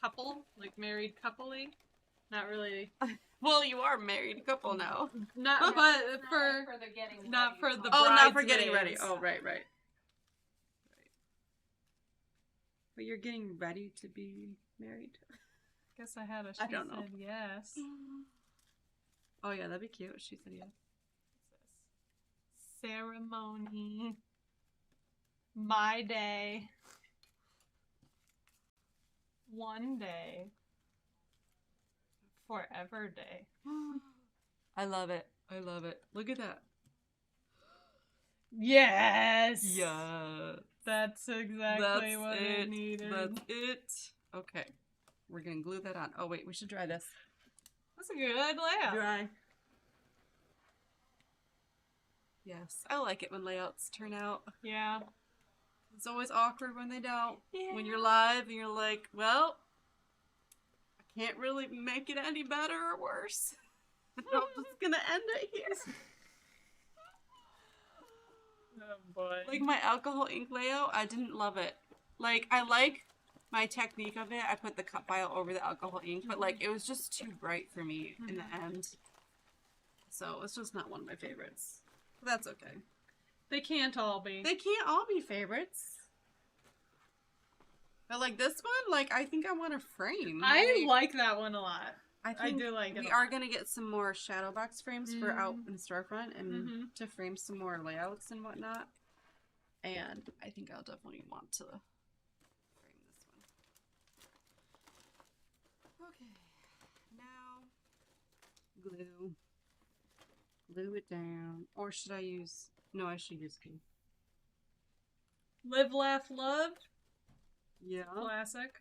couple, like married coupley. Not really. Well, you are a married couple now. Not, Yeah, but it's not for like for the getting not ready for part. the Oh, not for getting ready. bridesmaids. Oh, right, right. But you're getting ready to be married. Guess I had a. She I don't know. said yes. Oh yeah, that'd be cute. She said yes. Ceremony. My day. One day. Forever day. I love it. I love it. Look at that. Yes. Yeah. That's exactly what it needed. That's it. Okay. We're gonna glue that on. Oh wait, we should dry this. That's a good layout. Dry. Yes. I like it when layouts turn out. Yeah. It's always awkward when they don't. Yeah. When you're live and you're like, well, I can't really make it any better or worse. I'm just gonna end it here. Oh boy. Like my alcohol ink layout, I didn't love it. Like, I like my technique of it. I put the cut file over the alcohol ink, but like it was just too bright for me in the end. So it's just not one of my favorites. But that's okay. They can't all be. They can't all be favorites. But like this one, like I think I want a frame. I like that one a lot. I think do like it we a are lot. gonna get some more shadow box frames for out in the storefront and to frame some more layouts and whatnot. And I think I'll definitely want to frame this one. Okay, now glue. Glue it down. Or should I use? No, I should use glue. Live, laugh, love. Yeah. Classic.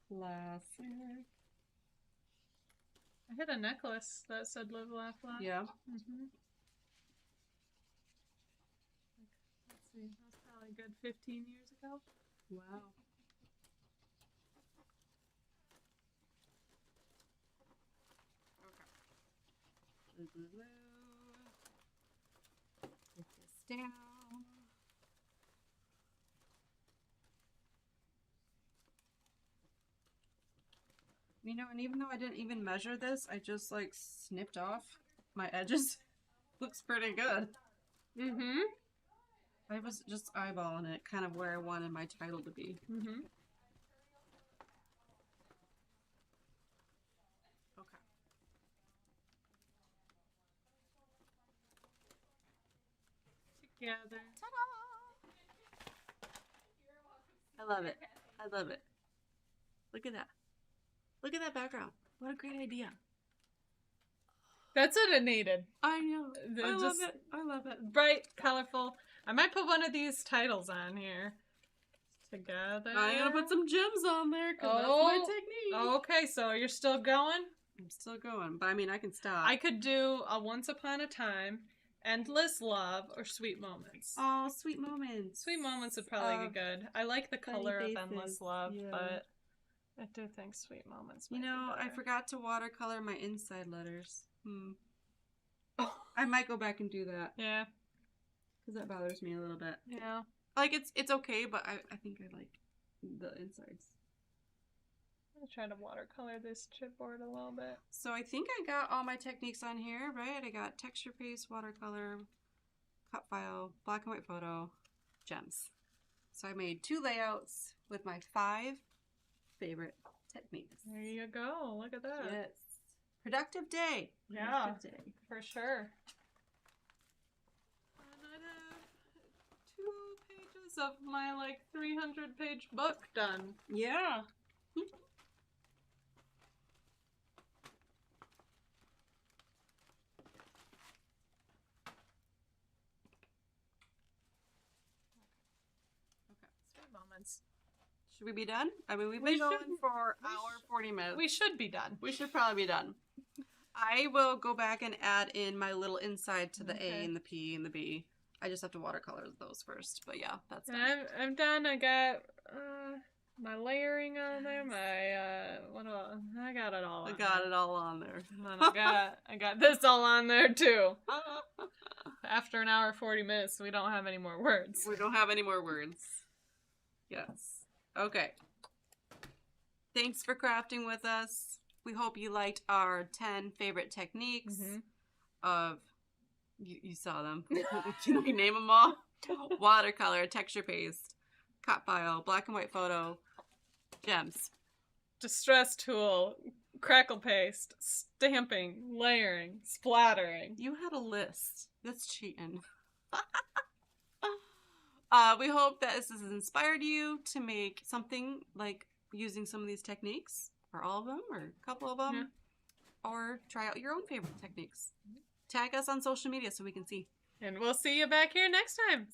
Classic. I had a necklace that said live, laugh, laugh. Yeah. Mm-hmm. Let's see. That was probably a good 15 years ago. Wow. Okay. Glue, glue, glue. Get this down. You know, and even though I didn't even measure this, I just like snipped off my edges. Looks pretty good. Mm-hmm. I was just eyeballing it, kind of where I wanted my title to be. Mm-hmm. Okay. Together. I love it. I love it. Look at that. Look at that background. What a great idea. That's what it needed. I know. They're I love just- it. I love it. Bright, colorful. I might put one of these titles on here. Together. I'm gonna put some gems on there because that's Oh. my technique. Okay, so you're still going? I'm still going, but I mean, I can stop. I could do a Once Upon a Time, Endless Love, or Sweet Moments. Oh, sweet moments. Sweet Moments would probably be good. I like the funny color of faces, Endless Love, yeah. but I do think Sweet Moments might You know, be I better. forgot to watercolor my inside letters. Oh. I might go back and do that Yeah, because that bothers me a little bit. yeah. Like it's okay, but I think I like the insides. I'm gonna try to watercolor this chipboard a little bit. So I think I got all my techniques on here, right? I got texture paste, watercolor, cut file, black and white photo, gems. So I made 2 layouts with my 5 favorite techniques. There you go. Look at that. Yes. Productive day. Yeah. Productive day. For sure. And I have 2 pages of my like 300-page book done. Yeah. Sweet Moments. Should we be done? I mean, we've We been going should- for we hour sh- 40 minutes. We should be done. We should probably be done. I will go back and add in my little inside to the Okay. A and the P and the B. I just have to watercolor those first. But yeah, that's And done. I'm done. I got my layering on there. My what else? I got it all. I on got there. it all on there. And then I got this all on there too. After an hour 40 minutes, we don't have any more words. We don't have any more words. Yes. Okay. Thanks for crafting with us. We hope you liked our 10 favorite techniques of, you saw them. Can we name them all? Watercolor, texture paste, cut file, black and white photo, gems. Distress tool, crackle paste, stamping, layering, splattering. You had a list. That's cheating. We hope that this has inspired you to make something like using some of these techniques, or all of them, or a couple of them, or try out your own favorite techniques. Tag us on social media so we can see. And we'll see you back here next time.